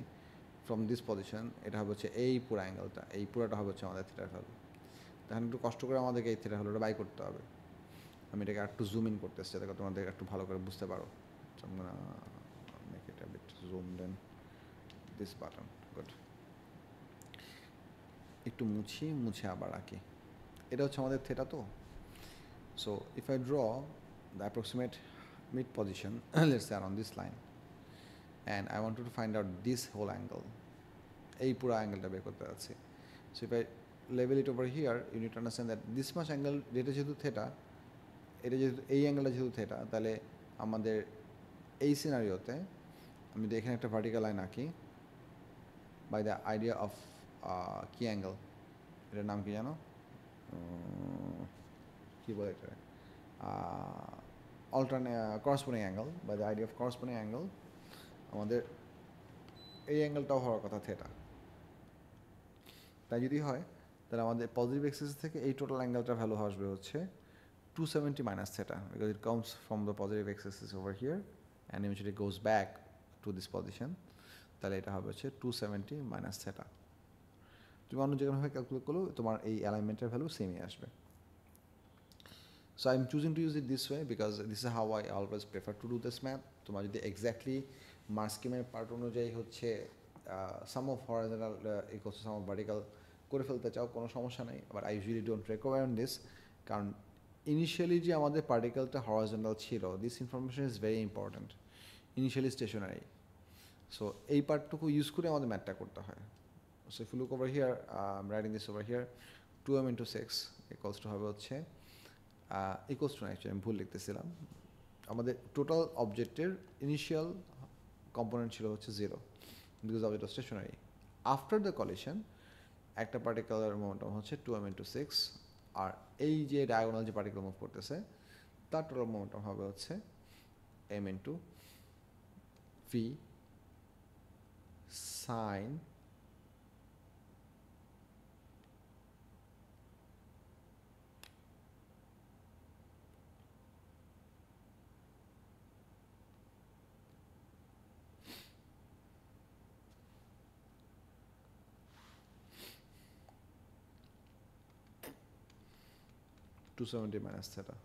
from this position, এটা হবে হচ্ছে এই পুরো অ্যাঙ্গেলটা, এই পুরোটা হবে হচ্ছে আমাদের থিটার ভ্যালু। তখন একটু কষ্ট করে আমাদেরকে এই থিটার ভ্যালুটা বাই করতে হবে। আমি এটাকে একটু জুম ইন করতেছি যাতে তোমাদের একটু ভালো করে বুঝতে পারো। So I'm gonna make it a bit zoomed in, this button, good. একটু মুছে আবার আঁকি, এটা হচ্ছে আমাদের থিটা। তো so if I draw the approximate mid position let's say around this line, and I wanted to find out this whole angle, এই পুরো অ্যাঙ্গেলটা বের করতে যাচ্ছি। So if I level it over here, you need to understand that this much angle, এটা যেহেতু theta, এটা যেহেতু এই অ্যাঙ্গেলটা যেহেতু থিটা, তাহলে আমাদের এই সিনারিওতে আমি যদি এখানে একটা ভার্টিক্যাল লাইন আঁকি বাই দ্য আইডিয়া অফ কি অ্যাঙ্গেল, এটার নাম কি জানো, কী বলে এটা, corresponding angle, by the idea of corresponding angle, আমাদের এই অ্যাঙ্গেলটাও হওয়ার কথা থিটা। তাই যদি হয় তাহলে আমাদের পজিটিভ এক্সিস থেকে এই টোটাল অ্যাঙ্গেলটার ভ্যালু আসবে হচ্ছে 270 minus theta, because it comes from the positive x-axis over here and eventually goes back to this position, তাহলে এটা হবে হচ্ছে 270 minus theta। তুমি অন্য যে কোনোভাবে ক্যালকুলেট করলেও তোমার এই অ্যালাইনমেন্টের ভ্যালু সেমই আসবে। So I'm choosing to use it this way because this is how I always prefer to do this math. তোমার যদি এক্স্যাক্টলি মার্ক স্কিমের পার্ট অনুযায়ী হচ্ছে sum of horizontal equals to sum of vertical করে ফেলতে চাও, কোনো সমস্যা নেই, but I usually don't recommend this, কারণ ইনিশিয়ালি যে আমাদের পার্টিকেলটা হরাইজন্টাল ছিল, this information is very important, initially stationary. So এই পার্টটুকু ইউজ করে আমাদের ম্যাথটা করতে হয়। So if you look over here, writing this over here, 2m into 6 equals to হবে হচ্ছে ইকুয়ালস টু অ্যাকচুয়ালি আমি ভুল লিখতেছিলাম, আমাদের টোটাল অবজেক্টের ইনিশিয়াল কম্পোনেন্ট ছিল হচ্ছে 0 because object stationary. After the collision একটা পার্টিকুলার মোমেন্টাম হচ্ছে 2m/6, আর এই যে ডায়াগোনাল যে পার্টিকুলার মুভ করতেছে তার টোটাল মোমেন্টাম হবে হচ্ছে m/v sin 270 মাইনাস থেটা।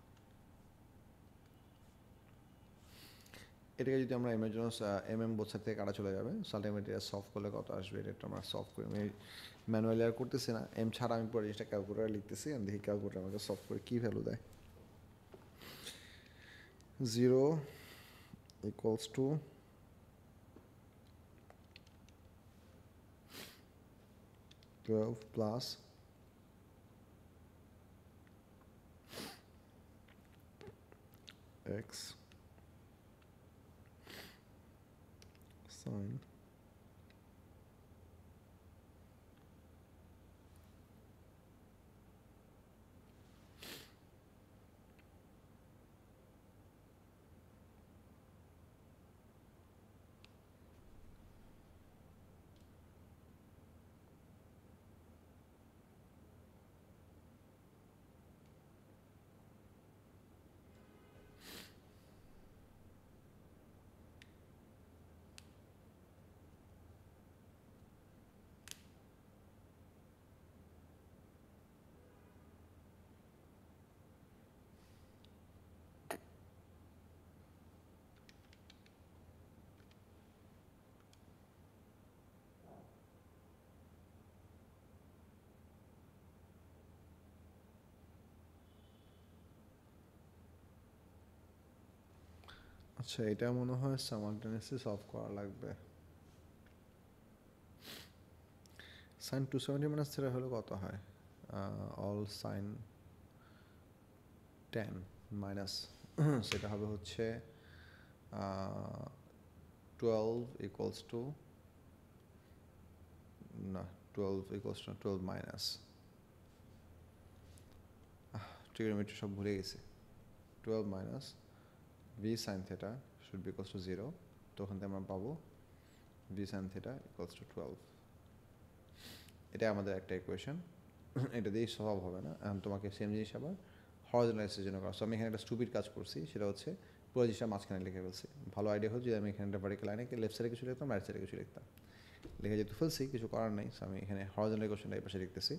এটাকে যদি আমরা এমের জন্য বোথ সাইড থেকে কাটা চলে যাবে, আলটিমেটলি সলভ করলে কত আসবে এটা আমরা সলভ করি। আমি ম্যানুয়ালি আর করতেছি না, এম ছাড়া আমি পুরো জিনিসটা ক্যালকুলেটারে লিখতেছি, আমি দেখি ক্যালকুলেটার আমাকে সলভ করে কী ভ্যালু দেয়। 0 equals to plus x sin আচ্ছা এটা মনে হয় সাইমালটেনিয়াসলি সলভ করা লাগবে। সাইন 270 মাইনাস থিটা হলে কত হয়? অল সাইন 10 মাইনাস সেটা হবে হচ্ছে 12 ইকুয়ালস টু না 12 ইকুয়ালস টু 12 মাইনাস ট্রিগোনোমেট্রি সব ভুলে গেছি। 12 minus v sin theta should be equals to 0, তো ওখান থেকে আমরা পাবো v sin theta equals to 12। এটা আমাদের একটা ইকুয়েশন, এটা দিয়েই সলভ হবে না। এখন তোমাকে সেম জিনিস আবার হরিজন্টাল অ্যাক্সিসের জন্য করা। সো আমি এখানে একটা স্টুপিড কাজ করছি, সেটা হচ্ছে পুরো জিনিসটা মাঝখানে লিখে ফেলছি। ভালো আইডিয়া হচ্ছে যে আমি এখানে একটা ভার্টিক্যাল লাইনে লেফট সাইডে কিছু লিখতাম, রাইট সাইডে কিছু লিখতাম, লিখে যেহেতু ফেলছি কিছু করার নেই। সো আমি এখানে হরিজন্টাল ইকুয়েশনটা এই পাশে লিখতেছি।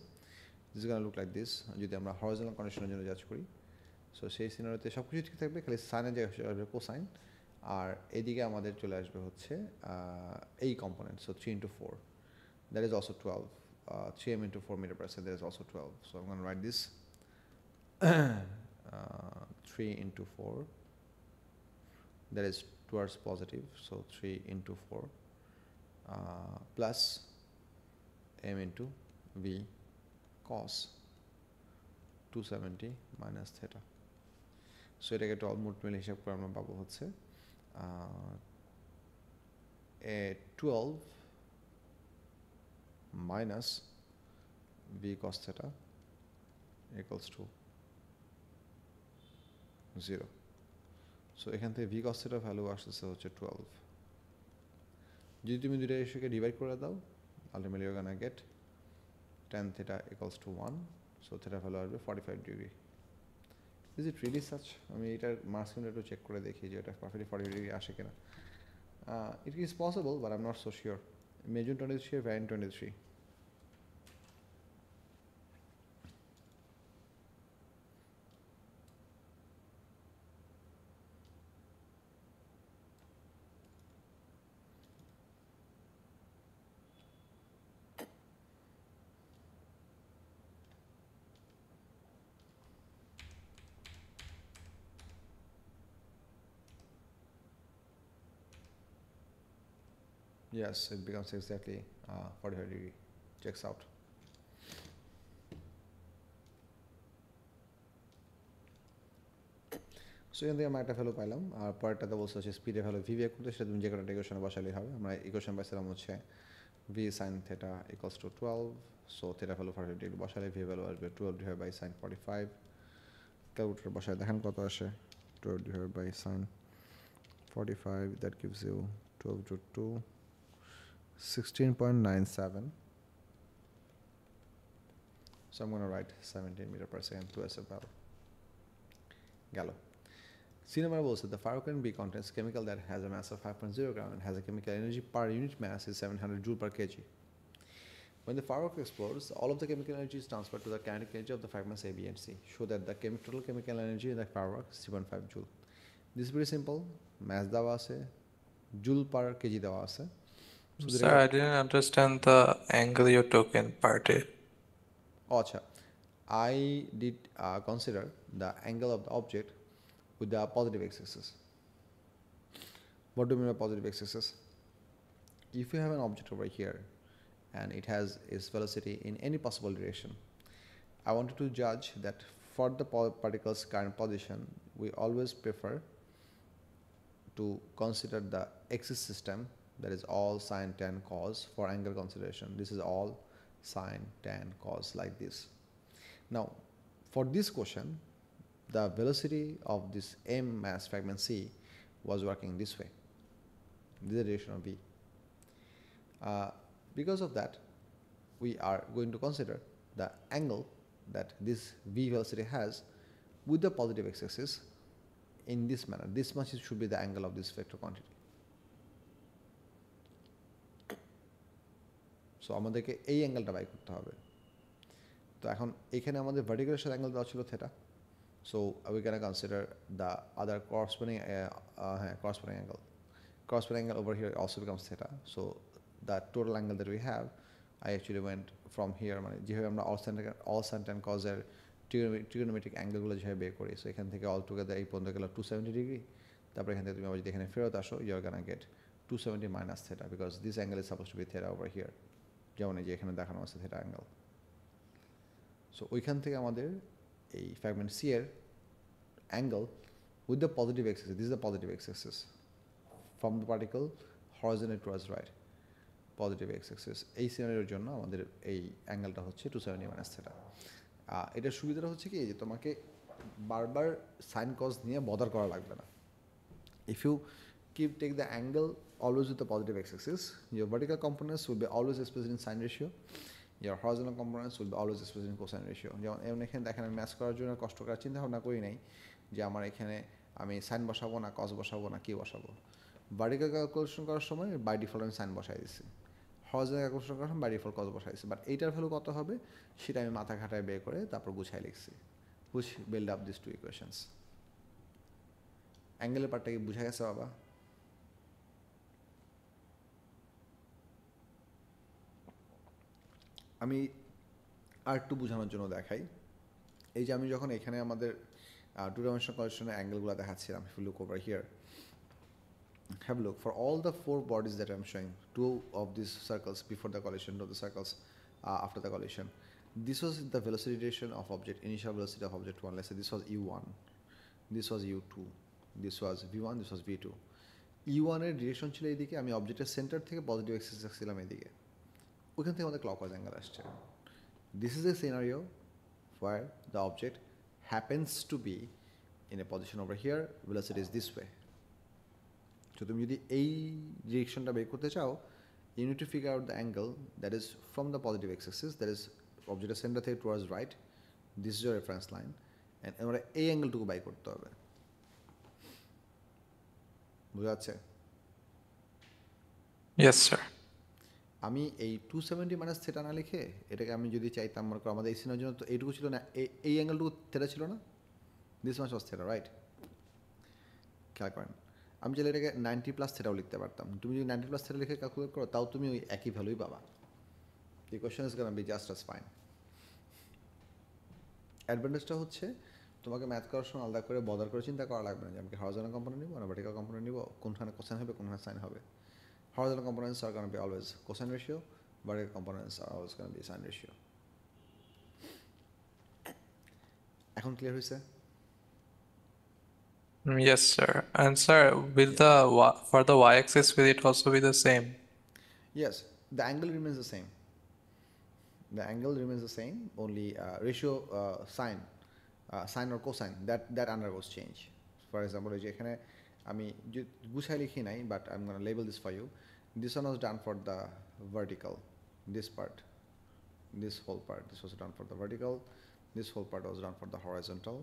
দিস গান লুক লাইক দিস যদি আমরা হরিজন্টাল কন্ডিশনের জন্য জাজ করি। সো সেই সিনারিওতে সব কিছু ঠিক থাকবে, খালি সাইনের জায়গায় আসবে কোসাইন, আর এদিকে আমাদের চলে আসবে হচ্ছে এই component. So 3 into 4 that is also 12, 3m into 4 meter per second, that is also 12. So I'm going to write this 3 into 4, that is towards positive, so 3 into 4 plus m into v cos 270 minus theta. So এটাকে একটা অলমোট মিলে হিসাব করে আমরা পাবো হচ্ছে 12 minus v cos theta equals to 0. So এখান থেকে v cos theta ভ্যালু আসতেছে হচ্ছে 12। যদি তুমি দুইটা রেশিওকে ডিভাইড করে দাও, ultimately you gonna get tan theta equals to 1, so theta value আসবে 45 degree. Is it really such? আমি এটার মার্কসগুলো একটু চেক করে দেখি যে এটা পারফেক্টলি 45 ডিগ্রি আসে কিনা। It is possible but I am not so sure. May June 23, Variant 23. Yes, it becomes exactly 45 degree. Checks out. So এখান থেকে আমরা একটা ভ্যালু পাইলাম, আর পরেরটাতে বলছে হচ্ছে স্পিডের ভ্যালু ভি বের করতে, সেটা তুমি যে কোনো একটা ইকুয়েশনে বসালেই হবে। আমরা ইকুয়েশন পাইছিলাম হচ্ছে V sine theta equals to 12, so theta value 40 degree বসালে ভি ভ্যালু আসবে 12 ডিভাইড বাই সাইন 45। ক্যালকুলেটর বসায় দেখেন কত আসে, 12 divided by sin 45, that gives you 12 to 2, 16.97. So I'm going to write 17 meter per second to as a value. Galo. C number also, the ferrochrome contains chemical that has a mass of 5.0 gram and has a chemical energy per unit mass is 700 joule per kg. When the Farok explodes, all of the chemical energy is transferred to the kinetic energy of the fragments A, B, and C. Show that the total chemical energy in the Farok is 3.5 joule. This is very simple. Mass দেওয়া আছে, joule per kg দেওয়া আছে. Sir, I didn't understand the angle you took in part A. আচ্ছা, I did consider the angle of the object with the positive x-axis. What do you mean by positive x-axis? If you have an object over here and it has its velocity in any possible direction, I wanted to judge that for the particle's current position, we always prefer to consider the axis system, that is all sine, tan, cos for angle consideration. This is all sine, tan, cos like this. Now, for this question, the velocity of this M mass fragment C was working this way. This is the direction of V. Because of that, we are going to consider the angle that this V velocity has with the positive x-axis in this manner. This much should be the angle of this vector quantity. So আমাদেরকে এই অ্যাঙ্গেলটা by করতে হবে। তো এখন এখানে আমাদের ভার্টিক্যালের সাথে angle দেওয়া ছিল theta, so we can consider the other corresponding angle. Corresponding angle over here also becomes theta. So the total angle that we have, I actually went from here, মানে যেভাবে আমরা all sin tan cos এর trigonometric অ্যাঙ্গেলগুলো যেভাবে বের করি, so এখান থেকে all together এই পর্যন্ত গেল 270 ডিগ্রি। তারপর এখান থেকে তুমি আবার যদি এখানে ফেরত আসো, you are gonna get 270 minus theta, because this angle is supposed to be theta over here, যেমন এই যে এখানে দেখানো আছে theta angle. সো ওইখান থেকে আমাদের এই ফ্র্যাগমেন্ট সি এর angle with the positive x-axis, this is the positive x-axis from the particle horizontal towards right, positive x-axis, এই সিনারিওর জন্য আমাদের এই অ্যাঙ্গেলটা হচ্ছে 270 minus theta. এটার সুবিধাটা হচ্ছে কি, যে তোমাকে বারবার সাইন কজ নিয়ে বদার করা লাগবে না। If you take the angle always with the positive x-axis, your vertical components will be always expressed in sine ratio, your horizontal components will be always expressed in cosine ratio. যেমন এখানে দেখেন আমি match করার জন্য কষ্ট করার চিন্তা ভাবনা করি নাই যে আমার এখানে আমি সাইন বসাবো না কস বসাবো না কি বসাবো। ভার্টিক্যাল ক্যালকুলেশন করার সময় বাই ডিফল্ট আমি সাইন বসাই দিচ্ছি, হরিজন্টাল ক্যালকুলেশন করার সময় বাই ডিফল্ট কস বসাই দিচ্ছি, বাট এইটার ভ্যালু কত হবে সেটা আমি মাথা ঘাটায় বের করে তারপর গুছাই লিখছি, which build up this two equations. অ্যাঙ্গেলের পার্টটা কি বুঝা গেছে বাবা? আমি আর একটু বোঝানোর জন্য দেখাই, এই যে আমি যখন এখানে আমাদের টু ডাইমেনশনাল কন্ডিশনের অ্যাঙ্গেলগুলো দেখাচ্ছিলাম, if you look over here, have a look for all the four bodies that I'm showing, two of these circles before the collision, two of the circles after the collision. This was the velocity direction of object, initial velocity of object 1. Let's say this was u1, this was u2, this was v1, this was v2. u1 এর direction ছিল এইদিকে, আমি অবজেক্টের centre থেকে positive axis রাখছিলাম এইদিকে, ওইখান থেকে আমাদের ক্লকওয়াইজ অ্যাঙ্গেল আসছে। This is a scenario where the object happens to be in a position over here, velocity is this way. So তুমি যদি এই ডিরেকশনটা বের করতে চাও, you need to figure out the angle that is from the positive x-axis, that is object's center থেকে towards right, this is your reference line, and আমরা এই অ্যাঙ্গেলটুকু by করতে হবে। বুঝা যাচ্ছে? Yes, sir. আমি এই 270 মাইনাস থেটা না লিখে এটাকে আমি যদি চাইতাম, মনে করো আমাদের এই সিনের জন্য তো এইটুকু ছিল না, এই অ্যাঙ্গেলটুকু থেটা ছিল না, this mass was theta, right? খেয়াল করেন, আমি চাইলে এটাকে 90 প্লাস থেটাও লিখতে পারতাম। তুমি যদি 90 প্লাস থেটা লিখে ক্যালকুলেট করো, তাও তুমি ওই একই ভ্যালুই পাবা। The question is gonna be just as fine. অ্যাডভান্টেজটা হচ্ছে তোমাকে ম্যাথ করার সময় আলাদা করে বদার করে চিন্তা করা লাগবে না যে আমি হরিজন্টাল কম্পোনেন্ট নিব না ভার্টিক্যাল কম্পোনেন্ট নিব, কোনখানে কোসাইন হবে কোনখানে সাইন হবে। Horizontal components are going to be always cosine ratio, vertical components are always going to be sine ratio. এখন ক্লিয়ার হয়েছে? Yes, sir. And sir, will for the y-axis will it also be the same? Yes, the angle remains the same. The angle remains the same, only ratio sine or cosine that undergoes change. For example, এই যে এখানে আমি গুছাই লিখি নাই, but I'm going to label this for you. This one was done for the vertical, this part, this whole part. This was done for the vertical, this whole part was done for the horizontal,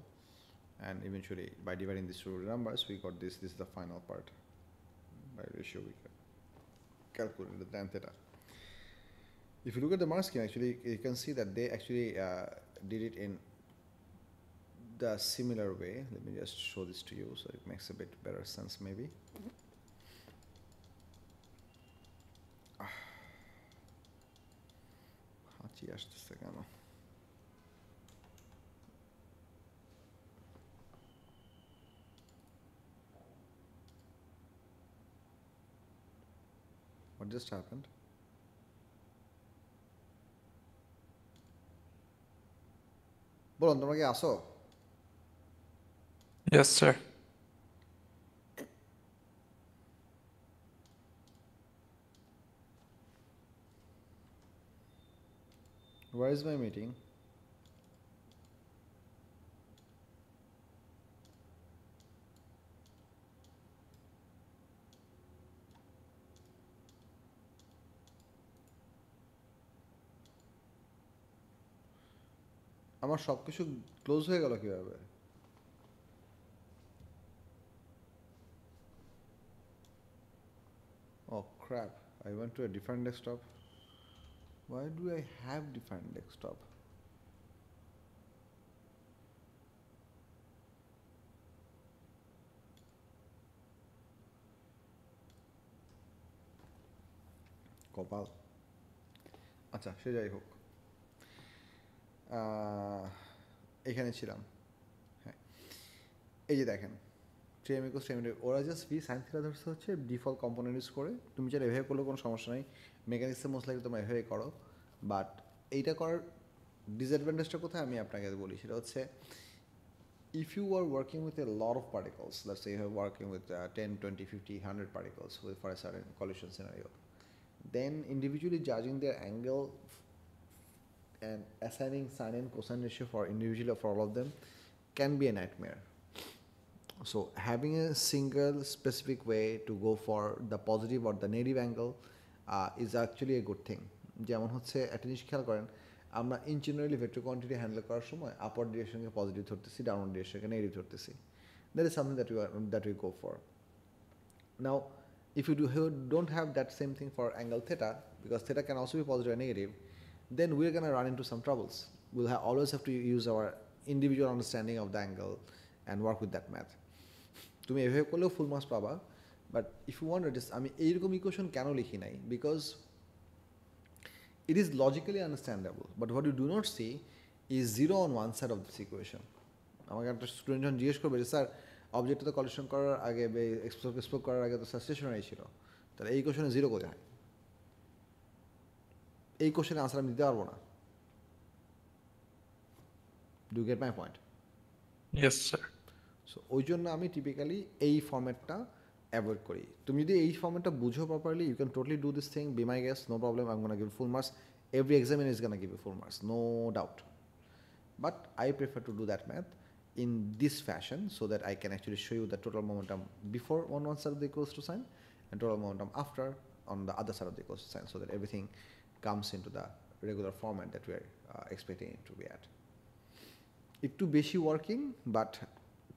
and eventually by dividing these two numbers we got this. This is the final part. By ratio we calculated the tan theta. If you look at the mark scheme, actually, you can see that they actually did it in the similar way. Let me just show this to you so it makes a bit better sense, maybe. What just happened? বলুন তোমরা কি আসো? Yes, sir. Where is my meeting? আমার সব কিছু close হয়ে গেল কিভাবে? Oh crap, I went to a different desktop. Why do I have different desktop? কপাল। আচ্ছা, সে যাই হোক, এখানে ছিলাম। হ্যাঁ, এই যে দেখেন ট্রিএম ইকুয়ালস ট্রিএম, ওরা জাস্ট ভি সাইন থিটা ধরছে হচ্ছে ডিফল্ট কম্পোনেন্ট ইউজ করে। তুমি যেটা এভাবে করলেও কোনো সমস্যা নেই, মেকানিক্সে মোস্ট লাইকলি তোমরা এভাবে করো। বাট এইটা করার ডিসঅ্যাডভান্টেজটা কোথায় আমি আপনাকে বলি, সেটা হচ্ছে if you are working with a lot of particles, let's say you're working with 10, 20, 50, 100 particles for a certain collision scenario, then individually judging their angle and assigning sine and cosine ratio for individually for all of them can be a nightmare. So having a single specific way to go for the positive or the negative angle is actually a good thing. যেমন হচ্ছে একটা জিনিস খেয়াল করেন, আমরা in generally vector quantity handle করার সময় upper ডিরেকশনকে পজিটিভ ধরতেছি, ডাউনওয়ার্ড ডিরেকশনকে নেগেটিভ ধরতেছি। That is something that we go for. Now if you don't have that same thing for angle theta, because theta can also be positive and negative, then we're going to run into some troubles. We'll always have to use our individual understanding of the angle and work with that math. তুমি এভাবে করলেও full marks পাবা, but if you want just আমি এইরকম equation কেন লিখি নাই, because it is logically understandable, but what you do not see is zero on one side of this equation. আমাকে একটা স্টুডেন্ট যখন জিজ্ঞেস করবে যে স্যার অবজেক্টটা তো কলিশন করার আগে এক্সপ্লোর করার আগে তো স্যার স্টেশনারি ছিল, তাহলে এই কোশ্চেনে জিরো কোথায়? এই কোশ্চেনের আনসার আমি দিতে পারবো না। Do get my point? Yes, sir. So ওই জন্য আমি টিপিক্যালি এই ফর্ম্যাটটা অ্যাভয়েড করি। তুমি যদি এই ফর্ম্যাটটা বুঝো properly, you can totally do this thing, be my guess, no problem, I am gonna give full marks, every examiner is gonna give you full marks, no doubt. But I prefer to do that math in this fashion so that I can actually show you the total momentum before on one side of the equals to sign and total momentum after on the other side of the equals to sign, so that everything comes into the regular format that we are expecting it to be at. একটু বেশি working, but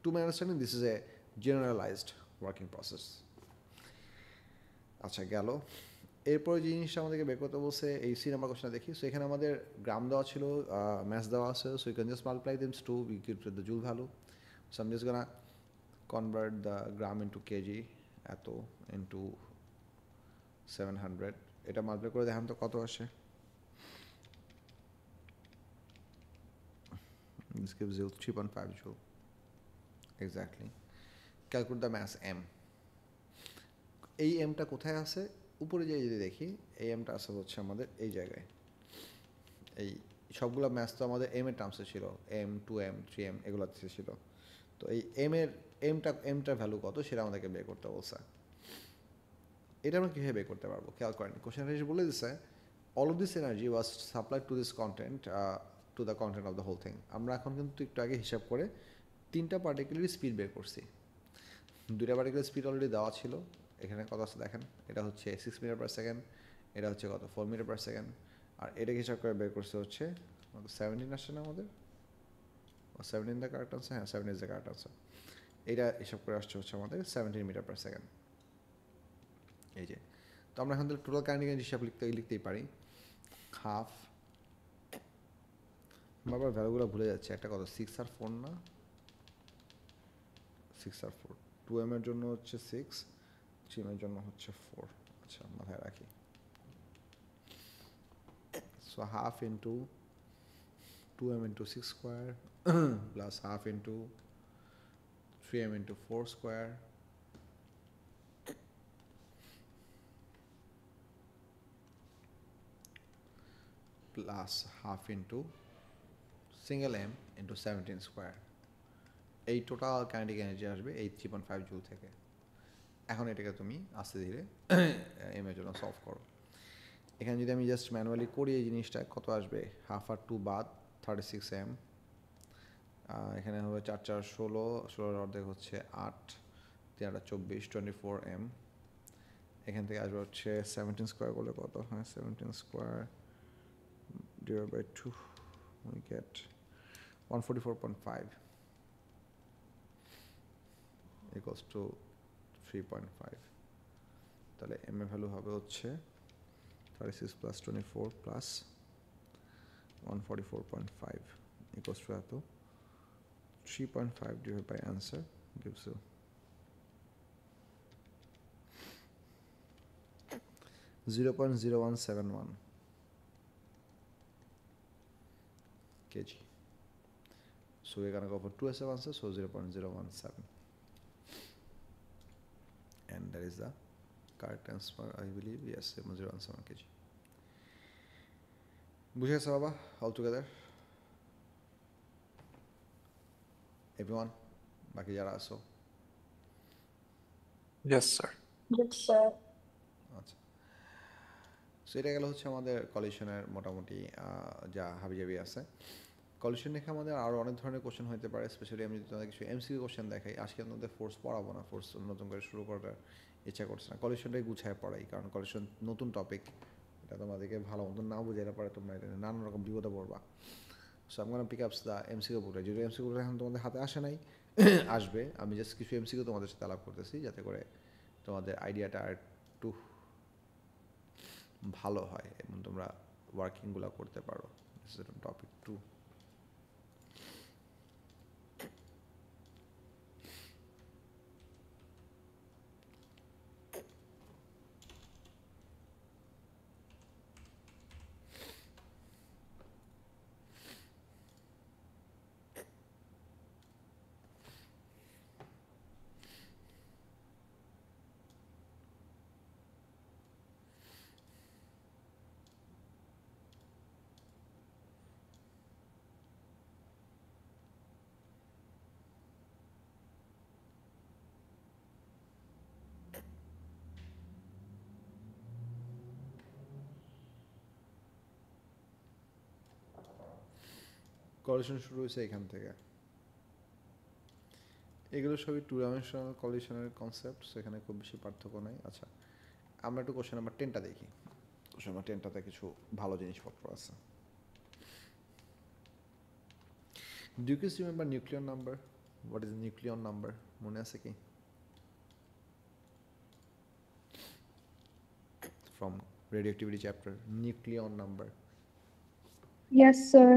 to my understanding this is a generalized working process. আচ্ছা গেল। এরপরে যে জিনিসটা আমাদেরকে বের করতে বলছে, এই সি নাম্বার কোশ্চেনটা দেখি। সো এখানে আমাদের গ্রাম দেওয়া ছিল, ম্যাথস দেওয়া আছে, so you can just multiply them to we get the joule value. So I am just gonna convert the gram into KG, এত ইন্টু 700, এটা মাল্টিপ্লাই করে দেখান তো কত আসে। This gives you 3.5 joule exactly. Calculate the mass m. এই এমটা কোথায় আছে? উপরে যাই যদি দেখি, এই এমটা আছে হচ্ছে আমাদের এই জায়গায়। এই সবগুলো ম্যাথ তো আমাদের এম এর টার্মসে ছিল, এম, 2m, 3m এগুলো ছিল। তো এই এমটার ভ্যালু কত সেটা আমাদেরকে বের করতে বলছে। এটা আমরা কীভাবে বের করতে পারবো খেয়াল করেন, কোশ্চেন এসে বলে দিচ্ছে all of this energy was supplied to this content to the content of the whole thing. আমরা এখন কিন্তু একটু আগে হিসাব করে 3টা পার্টিকুলার স্পিড বের করছি। 2টা পার্টিকুলার স্পিড অলরেডি দেওয়া ছিল, এখানে কত আছে দেখেন, এটা হচ্ছে 6 মিটার পার সেকেন্ড, এটা হচ্ছে কত 4 মিটার পার সেকেন্ড, আর এটাকে হিসাব করে বের করছে হচ্ছে 17 আসছে না আমাদের, 17 দ্য কারেক্ট আনসার, হ্যাঁ 17 ইজ দ্য কারেক্ট আনসার। এটা হিসাব করে আসছে হচ্ছে আমাদের 17 মিটার পার সেকেন্ড। এই যে, তো আমরা এখন তাহলে টোটাল কাইনেটিক এনার্জি হিসাব লিখতেই পারি, হাফ, বারবার ভ্যালুগুলো ভুলে যাচ্ছে, একটা কত 6 আর 4 না, 6 আর 4, 2m এর জন্য হচ্ছে 6, 3m এর জন্য হচ্ছে 4, আচ্ছা মাথায় রাখি। So half into 2m into 6 square plus half into 3m into 4 square plus half into single m into 17 square। এই টোটাল কাইনেটিক এনার্জি আসবে এই 3.5 জুল থেকে। এখন এটাকে তুমি আস্তে ধীরে এম এর জন্য সলভ করো। এখানে যদি আমি জাস্ট ম্যানুয়ালি করি এই জিনিসটা কত আসবে, হাফ আর 2 বাদ 36m, এখানে হবে 4 4 16, 16 অর্ধেক হচ্ছে 8, 3 24, 24m। এখান থেকে আসবে হচ্ছে 17 স্কোয়ার করলে কত হয়, 17 square divided by 2 we get 144.5 equals to 3.5। তাহলে m এর ভ্যালু হবে হচ্ছে 36 plus 24 plus 144.5 equals to এত 3.5 divided by answer gives you 0.0171 kg. So we're gonna go for 2 as an answer, so 0.017, and that is the correct answer, I believe. Yes, 0.017 kg. বুঝে গেছে বাবা all together everyone, বাকি যারা আছো? Yes, sir. Yes, sir. আচ্ছা, so এটা গেল হচ্ছে আমাদের কলিশনের মোটামুটি যা হাবিজাবি আছে। কলিশন দেখে আমাদের আরও অনেক ধরনের কোশ্চেন হতে পারে, স্পেশালি আমি যদি তোমাদের কিছু এমসিকিউ কোশ্চেন দেখাই। আজকে আমাদের ফোর্স পড়াবো না, ফোর্স নতুন করে শুরু করার ইচ্ছা করছে না, কলিশনটাই গুছায় পড়াই, কারণ কলিশন নতুন টপিক, এটা তোমাদেরকে ভালো মতন না বুঝাইলে পারে তোমরা এটা নানান রকম বিপদে পড়বা। সো আমি পিক আপস দ্য এমসিকিউ বুকটা, যদিও এমসিকিউ বুকটা এখন তোমাদের হাতে আসে নাই, আসবে। আমি জাস্ট কিছু এমসিকিউ তোমাদের সাথে আলাপ করতেছি যাতে করে তোমাদের আইডিয়াটা আর একটু ভালো হয় এবং তোমরা ওয়ার্কিংগুলো করতে পারো। টপিক 2। কলিশন শুরু হয়েছে এখান থেকে, এগুলো সবই টু ডাইমেনশনাল কলিশনের কনসেপ্ট, সেখানে খুব বেশি পার্থক্য নাই। আচ্ছা, আমরা একটু কোশ্চেন নাম্বার 10টা দেখি। কোশ্চেন নাম্বার 10টাতে কিছু ভালো জিনিসপত্র আছে। Do you remember nucleon number? What is nucleon number, মনে আছে কি? From radioactivity chapter, nucleon number. Yes, sir.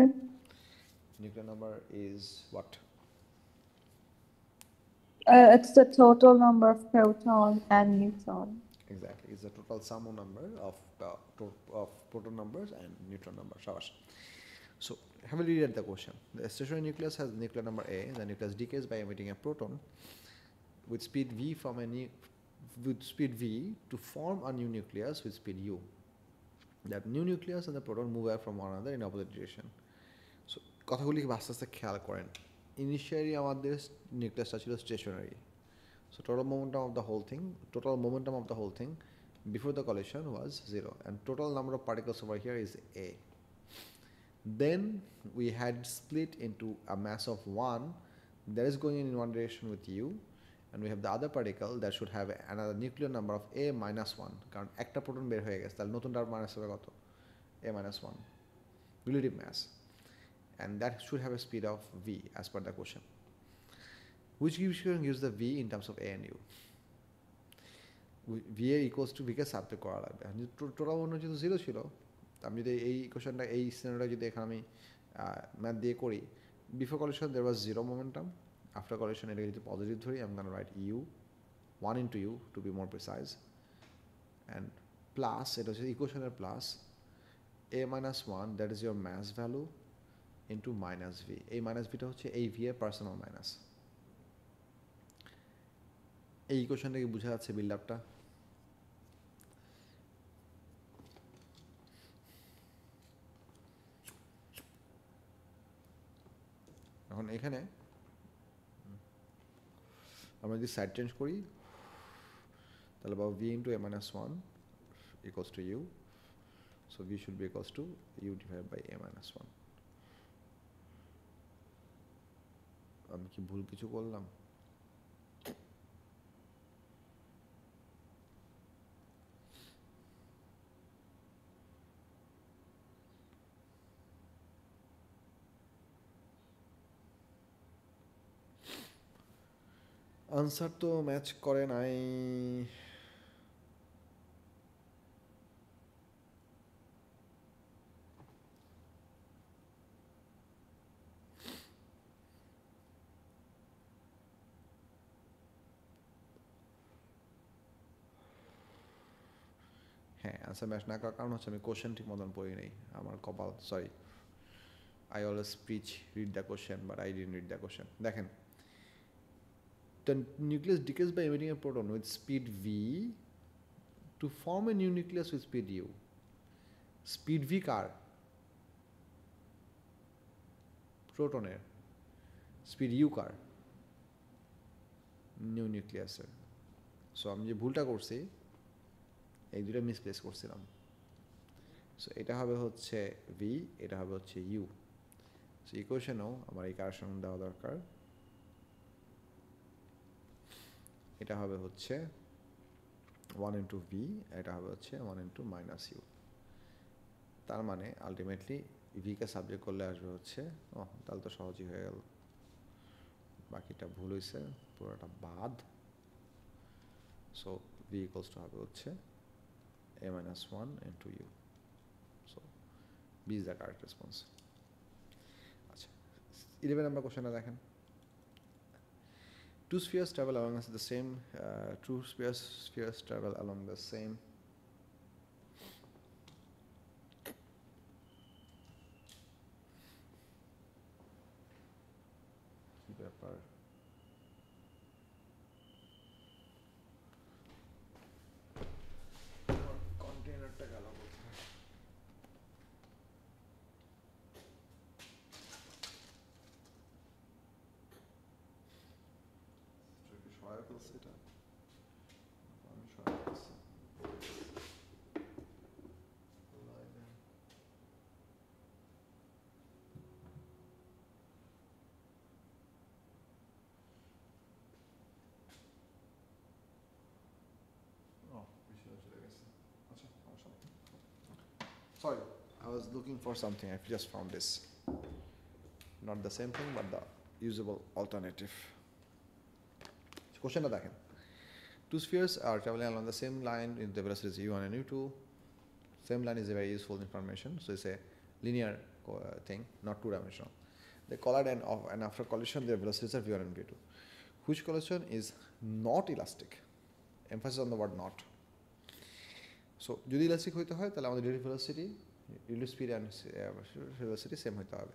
Nuclear number is what? It's the total number of proton and neutron. Exactly, it's the total sum of number of proton numbers and neutron numbers. Shabash. So have a read at the question. The stationary nucleus has the nuclear number A. The nucleus decays by emitting a proton with speed v to form a new nucleus with speed u. That new nucleus and the proton move away from one another in opposite direction. So কথাগুলি আস্তে আস্তে খেয়াল করেন। initially আমাদের নিউক্লিয়াসটা ছিল stationary. So total momentum of the whole thing before the collision was 0, and total number of particles over here is A. Then we had split into a mass of 1 that is going in one direction with U, and we have the other particle that should have another nuclear number of A minus 1, কারণ একটা proton বের হয়ে গেছে, তাহলে নতুনটার minus হবে কত? A minus 1 relative mass, and that should have a speed of V as per the question, which gives the V in terms of A and U. VA equals to V K subject করা লাগবে। Total momentum যেহেতু 0 ছিল, আমি যদি এই কোশ্চেনটা এই সিনারিওটা যদি এখানে আমি ম্যাথ দিয়ে করি, before collision there was 0 momentum, after collision এটাকে যদি পজিটিভ ধরি, I'm going to write U 1 into U to be more precise, and plus এটা হচ্ছে ইকুয়েশনের plus A minus 1, that is your mass value, into minus V. এই minus ভিটা হচ্ছে এই V এর পার্সোনাল মাইনাস। এই ইকুয়েশনটাকে বোঝা যাচ্ছে বিল্ড আপটা? এখন এখানে আমরা যদি সাইড চেঞ্জ করি, তাহলে পাবো V into A minus 1 equals to U. So V should be equals to U divided by A minus 1. আমি কি ভুল কিছু করলাম? আনসার তো ম্যাচ করে নাই। হ্যাঁ, আনসার ম্যাচ না করার কারণ হচ্ছে আমি কোশ্চেন ঠিক মতন পড়ি নাই, আমার কপাল, sorry. I always read the question, but I didn't read the question. দেখেন, the nucleus decays by emitting a proton with speed V to form a new nucleus with speed U. Speed V কার? প্রোটনের। Speed U কার? নিউ নিউক্লিয়াসের। So আমি যে ভুলটা করছি, এই দুটো মিসপ্লেস করছিলাম। সো এটা হবে হচ্ছে ভি, এটা হবে হচ্ছে ইউ। সো ইকুয়েশনেও আমার এই কারেকশন দেওয়া দরকার। এটা হবে হচ্ছে 1 into V, এটা হবে হচ্ছে 1 into minus U। তার মানে আলটিমেটলি ভিকে সাবজেক্ট করলে আসবে হচ্ছে, তাহলে তো সহজই হয়ে গেল, বাকিটা ভুল হয়েছে, পুরোটা বাদ। সো ভি ইকুয়ালস টু হবে হচ্ছে A minus 1 into U. So B is the correct response. আচ্ছা, 11 নম্বর কোশ্চেনটা দেখেন। Two spheres travel along the same travel along the same ব্যাপার। কন্টেইনারটা গেল কোথায়? সহায়ক আছে এটা, আমি সহায়ক আছে। Sorry, I was looking for something. I just found this. Not the same thing, but the usable alternative. Question দেখেন. Two spheres are traveling along the same line in the velocities u1 and u2. Same line is a very useful information. So it's a linear thing, not two-dimensional. They collide and after collision, their velocities are v1 and v2. Which collision is not elastic? Emphasis on the word not. So যদি elastic হইতে হয়, তাহলে আমাদের relative velocity, relative speed and velocity same হইতে হবে।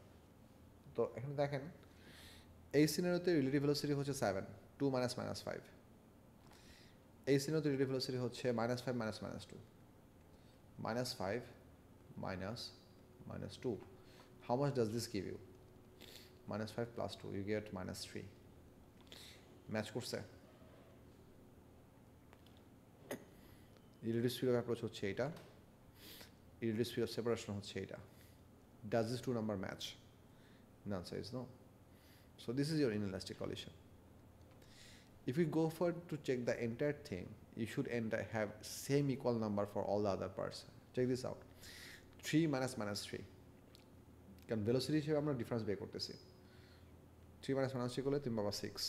তো এখানে দেখেন, এই সিনারিওতে রিলেটিভ ভেলোসিটি হচ্ছে 7, 2 minus minus 5। এই সিনারিওতে রিলেটিভ ভেলোসিটি হচ্ছে -5 minus minus 2, -5 minus minus 2। How much does this give you? -5 plus 2, you get -3. Match করছে? Relative speed of approach হচ্ছে এটা, relative speed of separation হচ্ছে এটা. Does this two number match? The answer is no. So this is your inelastic collision. If we go for to check the entire thing, you should have same equal number for all the other parts. Check this out. 3 minus minus 3. কারণ velocity হিসেবে আমরা difference বের করতেছি. 3 minus minus 3 করলে তুমি পাবা 6.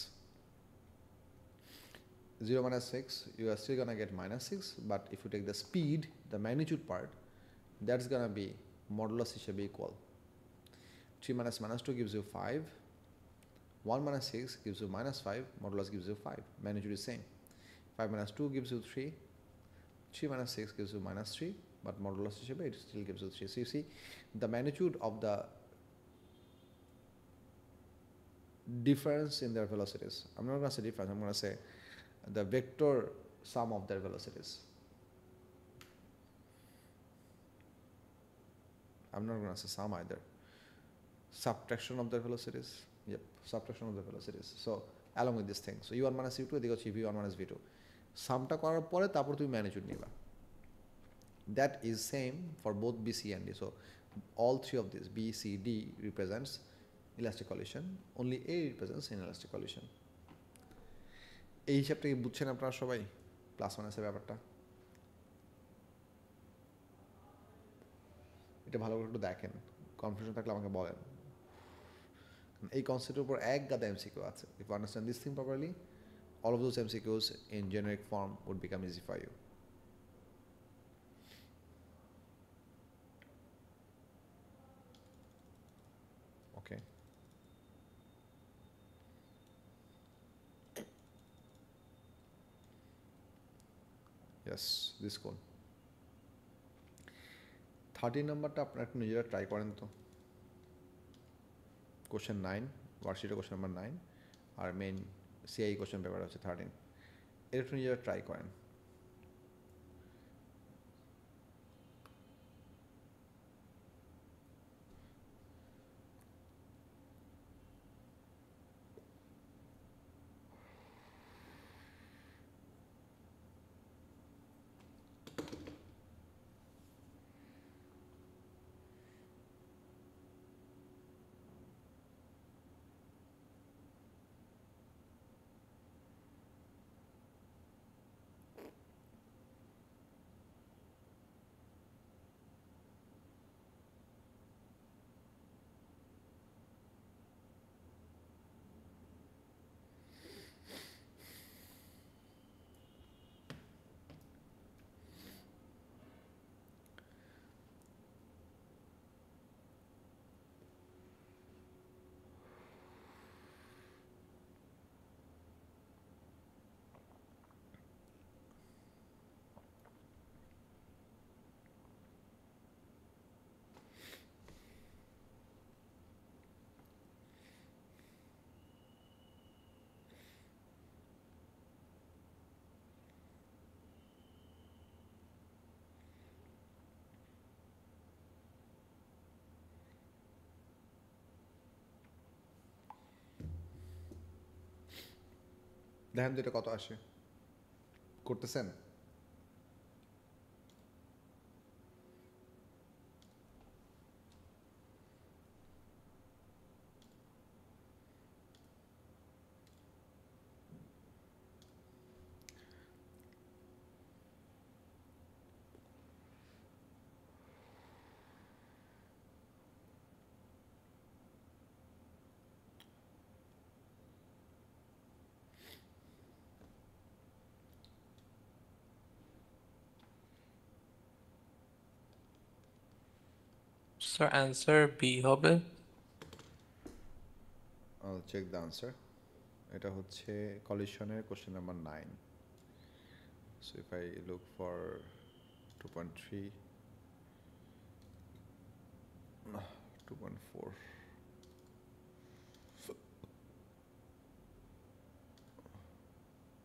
0 minus 6, you are still gonna get -6, but if you take the speed, the magnitude part, that's gonna be modulus হিসেবে equal. 3 minus minus 2 gives you 5. 1 minus 6 gives you -5, modulus gives you 5. Magnitude is same. 5 minus 2 gives you 3. 3 minus 6 gives you -3, but modulus হিসেবে it still gives you 3. So you see, the magnitude of the difference in their velocities. I'm not going to say difference, I'm going to say the vector sum of their velocities. I'm not going to say sum either. Subtraction of their velocities. Yep, subtraction of the velocities. So along with this thing, so u1 minus u2 এদিকে হচ্ছে v1 minus v2. সামটা করার পরে তারপর তুমি magnitude নিবা. That is same for both B, C and D. So all three of these B, C, D represents elastic collision. Only A represents inelastic collision. এই হিসাবটা কি বুঝছেন আপনারা সবাই? প্লাস মাইনাসের ব্যাপারটা এটা ভালো করে একটু দেখেন, কনফিউশন থাকলে আমাকে বলেন. এই কনসেপ্টের উপর এক গাদা এমসিকিউ আছে. If you understand this thing properly, all of those MCQs in generic form would become easy for you. Okay. Yes, this code. 13 নাম্বারটা আপনারা একটু নিজেরা ট্রাই করেন তো. কোশ্চেন 9, ওয়ার্কশিটের কোশ্চেন নাম্বার 9, আর মেইন সিআই কোশ্চেন পেপার হচ্ছে 13. এটা একটু নিজেরা ট্রাই করেন. দেখেন তো এটা কত আসে, করতেছেন? Sir, answer B হবে. I'll check the answer. এটা হচ্ছে কলিশনের question number 9. So if I look for 2.3, 2.4,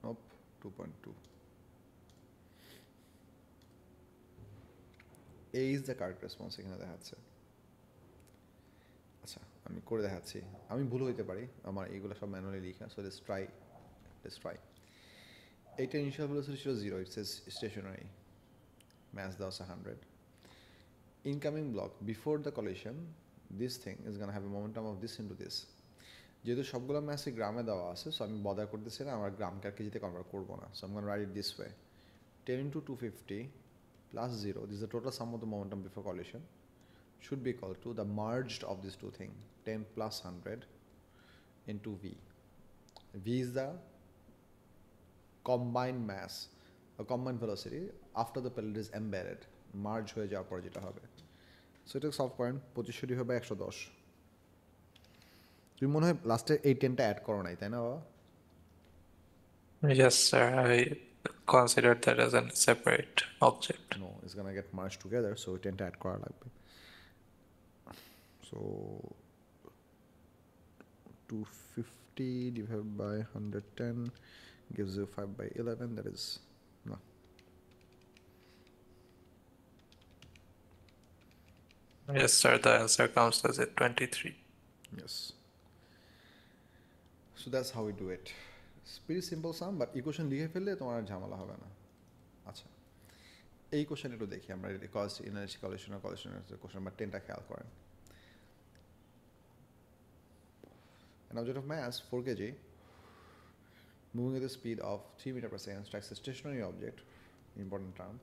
nope, 2.2. A is the correct response এখানে দেখাচ্ছে. আচ্ছা, আমি করে দেখাচ্ছি, আমি ভুল হইতে পারি, আমার এইগুলো সব ম্যানুয়ালি লেখা। So let's try. এইটা ইনিশিয়াল ভেলোসিটি ছিল 0, ইটস স্টেশনারি, mass দেওয়া আছে 100. Incoming block before the collision, this thing is gonna have a momentum of this into this. যেহেতু সবগুলো ম্যাসই গ্রামে দেওয়া আছে, সো আমি বদার করতেছি না, আমার গ্রামকে আর কেজিতে কনভার্ট করবো না। সো আমি gonna write it this way, 10 into 250 plus 0, this is the total sum of the momentum before collision, should be equal to the merged of these two things, 10 plus 100 into v. V is the combined mass, a combined velocity after the pellet is embedded, merge হয়ে যাওয়ার পর যেটা হবে। So এটা solve করেন, 2500 হবে 110। তুমি মনে হয় লাস্টে এই 10টা অ্যাড করো নাই, তাই না বাবা? Yes, sir. I considered that as a separate object. No, it's gonna get merged together, so 10টা অ্যাড করা লাগবে। So 250 divided by 110 gives you 5/11, that is no. Yes, sir. The answer comes as a 23. Yes. So that's how we do it. It's pretty simple sum, but equation লিখে ফেললে তোমার আর ঝামেলা হবে না। আচ্ছা, এই কোশ্চেন একটু দেখি আমরা, cost energy collision question number 10টা খেয়াল করেন। An object of mass 4 kg moving at the speed of 3 meters per second strikes a stationary object, important term,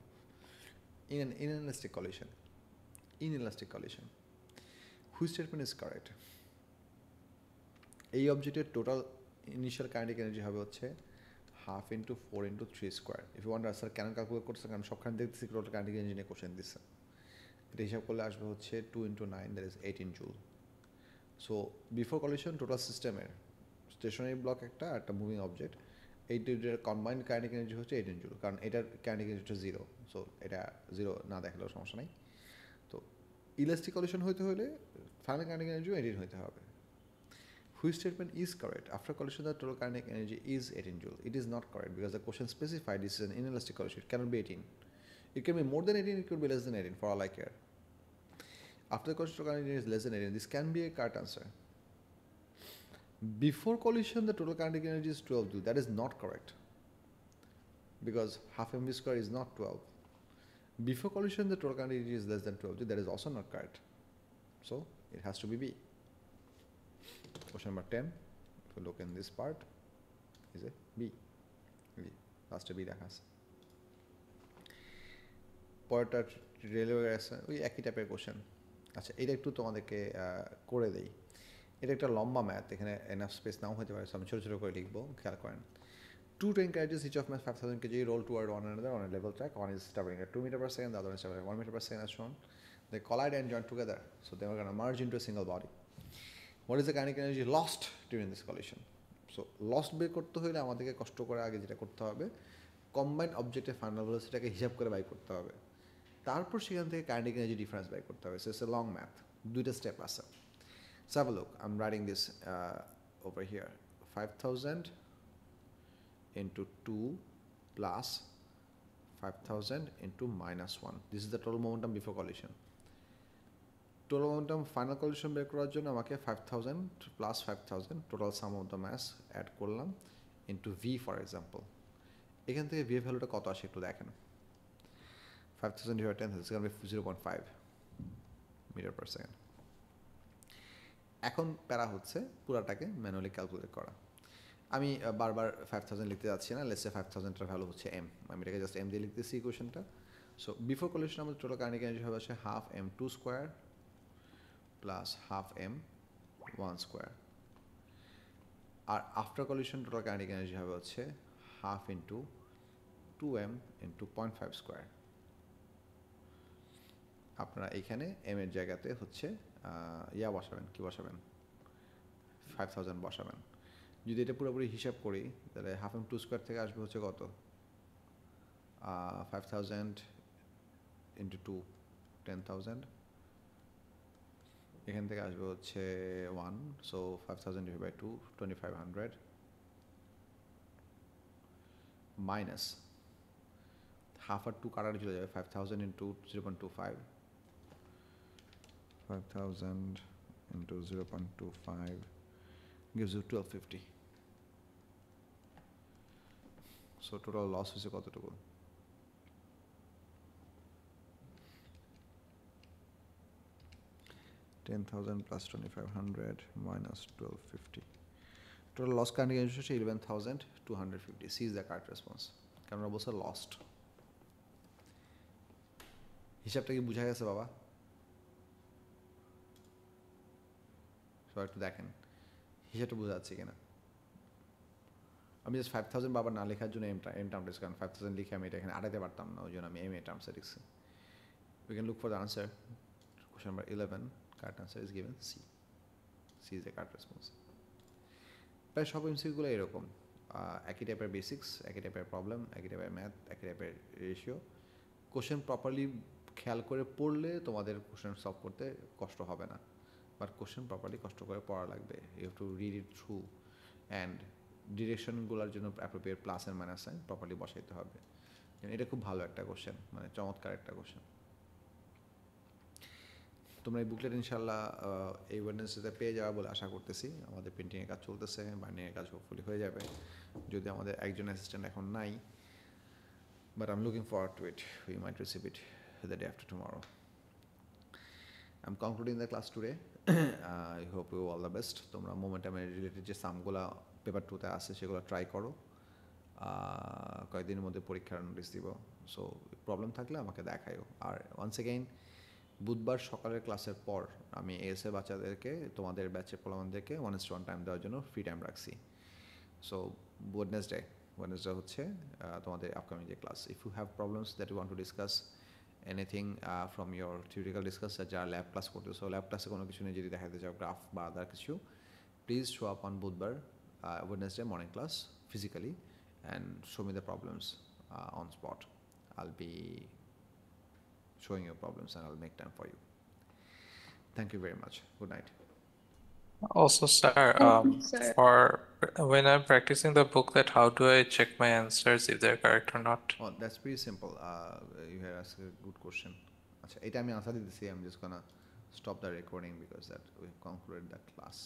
in an inelastic collision. Inelastic collision. Which statement is correct? এই অবজেক্টের total initial kinetic energy হবে হচ্ছে 1/2 into 4 into 3 square. If you want sir কেন calculate করছে, কারণ সবখানে দেখতেছি total kinetic energy নিয়ে কোশ্চেন দিচ্ছে। এটা হিসাব করলে আসবে হচ্ছে 2 into 9, that is 18 joule. So before collision total সিস্টেমের স্টেশনারি ব্লক একটা মুভিং অবজেক্ট, এই দুইটার কম্বাইন্ড কাইনেটিক এনার্জি হচ্ছে 18 জুল, কারণ এটার কাইনেটিক এনার্জি হচ্ছে 0, সো এটা 0 না দেখালেও সমস্যা নাই। তো ইলাস্টিক কলিশন হইতে হলে ফাইনাল কাইনেটিক এনার্জিও 18 হইতে হবে। Which statement is correct? After collision, the total kinetic energy is 18 joule. It is not correct because the question specified this is an inelastic collision. It cannot be 18. It can be more than 18, it could be less than 18 for all I care. After the collision, total kinetic energy is less than 18. This can be a correct answer. Before collision, the total kinetic energy is 12 joule. That is not correct because 1/2 mv square is not 12. Before collision, the total kinetic energy is less than 12 joule. That is also not correct. So it has to be B. Question number 10, if you look in this part, is a B. Last B দেখা আছে। পরেরটা railway আছে, ওই একই টাইপের question. আচ্ছা, এটা একটু তোমাদেরকে করে দেই। এটা একটা লম্বা ম্যাথ, এখানে এনাফ স্পেস নাও হতে পারে, আমি ছোটো ছোটো করে লিখবো, খেয়াল করেন। 2 train carriages each of mass 5000 kg roll toward one another on a level track. One is traveling at 2 meters per second, the other is traveling at 1 meter per second as shown. They collide and join together, so they are going to merge into a single body. What is the kinetic energy lost during this collision? So lost বের করতে হলে আমাদেরকে কষ্ট করে আগে যেটা করতে হবে, কম্বাইন্ড অবজেক্টের ফাইনাল ভেলোসিটিটাকে হিসাব করে বাই করতে হবে, তারপর সেখান থেকে কাইনেটিক এনার্জি ডিফারেন্স বাই করতে হবে। So it's a long math, দুইটা স্টেপ আছে। So have a look, I am writing this over here, 5000 into 2 plus 5000 into -1. This is the total momentum before collision. Total momentum final collision বের করার জন্য আমাকে 5000 plus 5000 total sum of the mass add করলাম into v for example. এখান থেকে v এর ভ্যালুটা কত আসে একটু দেখেন। 5000 divided 10 is going to be 0.5 meter per second. এখন প্যারা হচ্ছে পুরাটাকে ম্যানুয়ালি ক্যালকুলেট করা। আমি বারবার 5000 লিখতে যাচ্ছি না, লেটস সে 5000 এর ভ্যালু হচ্ছে m, আমি এটাকে জাস্ট m দিয়ে লিখতেছি ইকুয়েশনটা। সো বিফোর কলিশন আমাদের টোটাল কাইনেটিক এনার্জি হবে হচ্ছে 1/2 m2 square plus 1/2 m1 square, আর after collision total kinetic energy হবে হচ্ছে 1/2 into 2m into 0.5 স্কয়ার। আপনারা এইখানে m এর জায়গাতে হচ্ছে ইয়া বসাবেন, কি বসাবেন, 5000 বসাবেন। যদি এটা পুরোপুরি হিসাব করি তাহলে 1/2 m2 স্কয়ার থেকে আসবে হচ্ছে কত, 5000 into 2 10000, এখান থেকে আসবে হচ্ছে 1, সো 5000 divided by 2 2500 মাইনাস 1/2 আর 2 কাটারে চলে যাবে, 5000 into 0.25, 5000 into 0.25 gives you 1250. So total loss হয়েছে কতটুকু? 10,000 plus 2,500 minus 1,250. Total loss current again হচ্ছে 11,250. C is the correct response. কারণ অবশ্য lost. হিসাবটা কি বুঝা গেছে বাবা? সবাই একটু দেখেন হিসাবটা বোঝা যাচ্ছে কিনা। আমি জাস্ট 5,000 বাবা না লেখার জন্য এম টার্মটা, কারণ 5,000 লিখে আমি এটা এখানে আড়াইতে পারতাম না, ওই জন্য আমি এম এ টার্মসে লিখছি। We can look for the answer. Question number 11, correct answer is given C. C is the correct response. প্রায় সব এমসিকিউগুলো এরকম, একই টাইপের বেসিক্স, একই টাইপের প্রবলেম, একই টাইপের ম্যাথ, একই টাইপের রেশিও। কোশ্চেন প্রপারলি খেয়াল করে পড়লে তোমাদের কোশ্চেন সলভ করতে কষ্ট হবে না, বাট কোশ্চেন প্রপারলি কষ্ট করে পড়া লাগবে। You have to read it through and ডিরেকশনগুলোর জন্য appropriate plus and minus sign properly বসাইতে হবে। এটা খুব ভালো একটা কোশ্চেন, মানে চমৎকার একটা কোশ্চেন। তোমরা এই বুকলেট ইনশাল্লাহ এই ওয়েডনেসডেতে পেয়ে যাওয়া বলে আশা করতেছি। আমাদের প্রিন্টিংয়ের কাজ চলতেছে, বাইন্ডিংয়ের কাজ হোপফুলি হয়ে যাবে, যদি আমাদের একজন অ্যাসিস্ট্যান্ট এখন নাই, but I am looking forward to it. We might receive it the day after tomorrow. I am concluding the class today. I hope you all the best. তোমরা মোমেন্টামের রিলেটেড যে সামগুলো পেপার টুতে আছে সেগুলো ট্রাই করো। কয়েকদিনের মধ্যে পরীক্ষার নোটিস দিব, সো প্রবলেম থাকলে আমাকে দেখাইও। আর ওয়ান্স এগেইন বুধবার সকালের ক্লাসের পর আমি এএসএ বাচ্চাদেরকে, তোমাদের ব্যাচের পোলামানদেরকে 1:1 টাইম দেওয়ার জন্য ফ্রি টাইম রাখছি। সো ওয়েডনেসডে হচ্ছে তোমাদের আপকামিং যে class. If you have problems that you want to discuss anything from your theoretical discuss, যারা ল্যাব ক্লাস করতেছো, ল্যাব ক্লাসে কোনো কিছু নিয়ে যদি দেখাতে চাও, গ্রাফ বা আদার কিছু, প্লিজ শো আপ অন বুধবার Wednesday morning class physically and show me the problems on spot. I'll be showing you problems and I'll make time for you. Thank you very much. Good night. Also, sir, Sir. for when I'm practicing the booklet, how do I check my answers if they're correct or not? Oh, that's pretty simple. You have asked a good question. Acha, এটা আমি answer দিতেছি. I'm just gonna stop the recording because that we've concluded that class.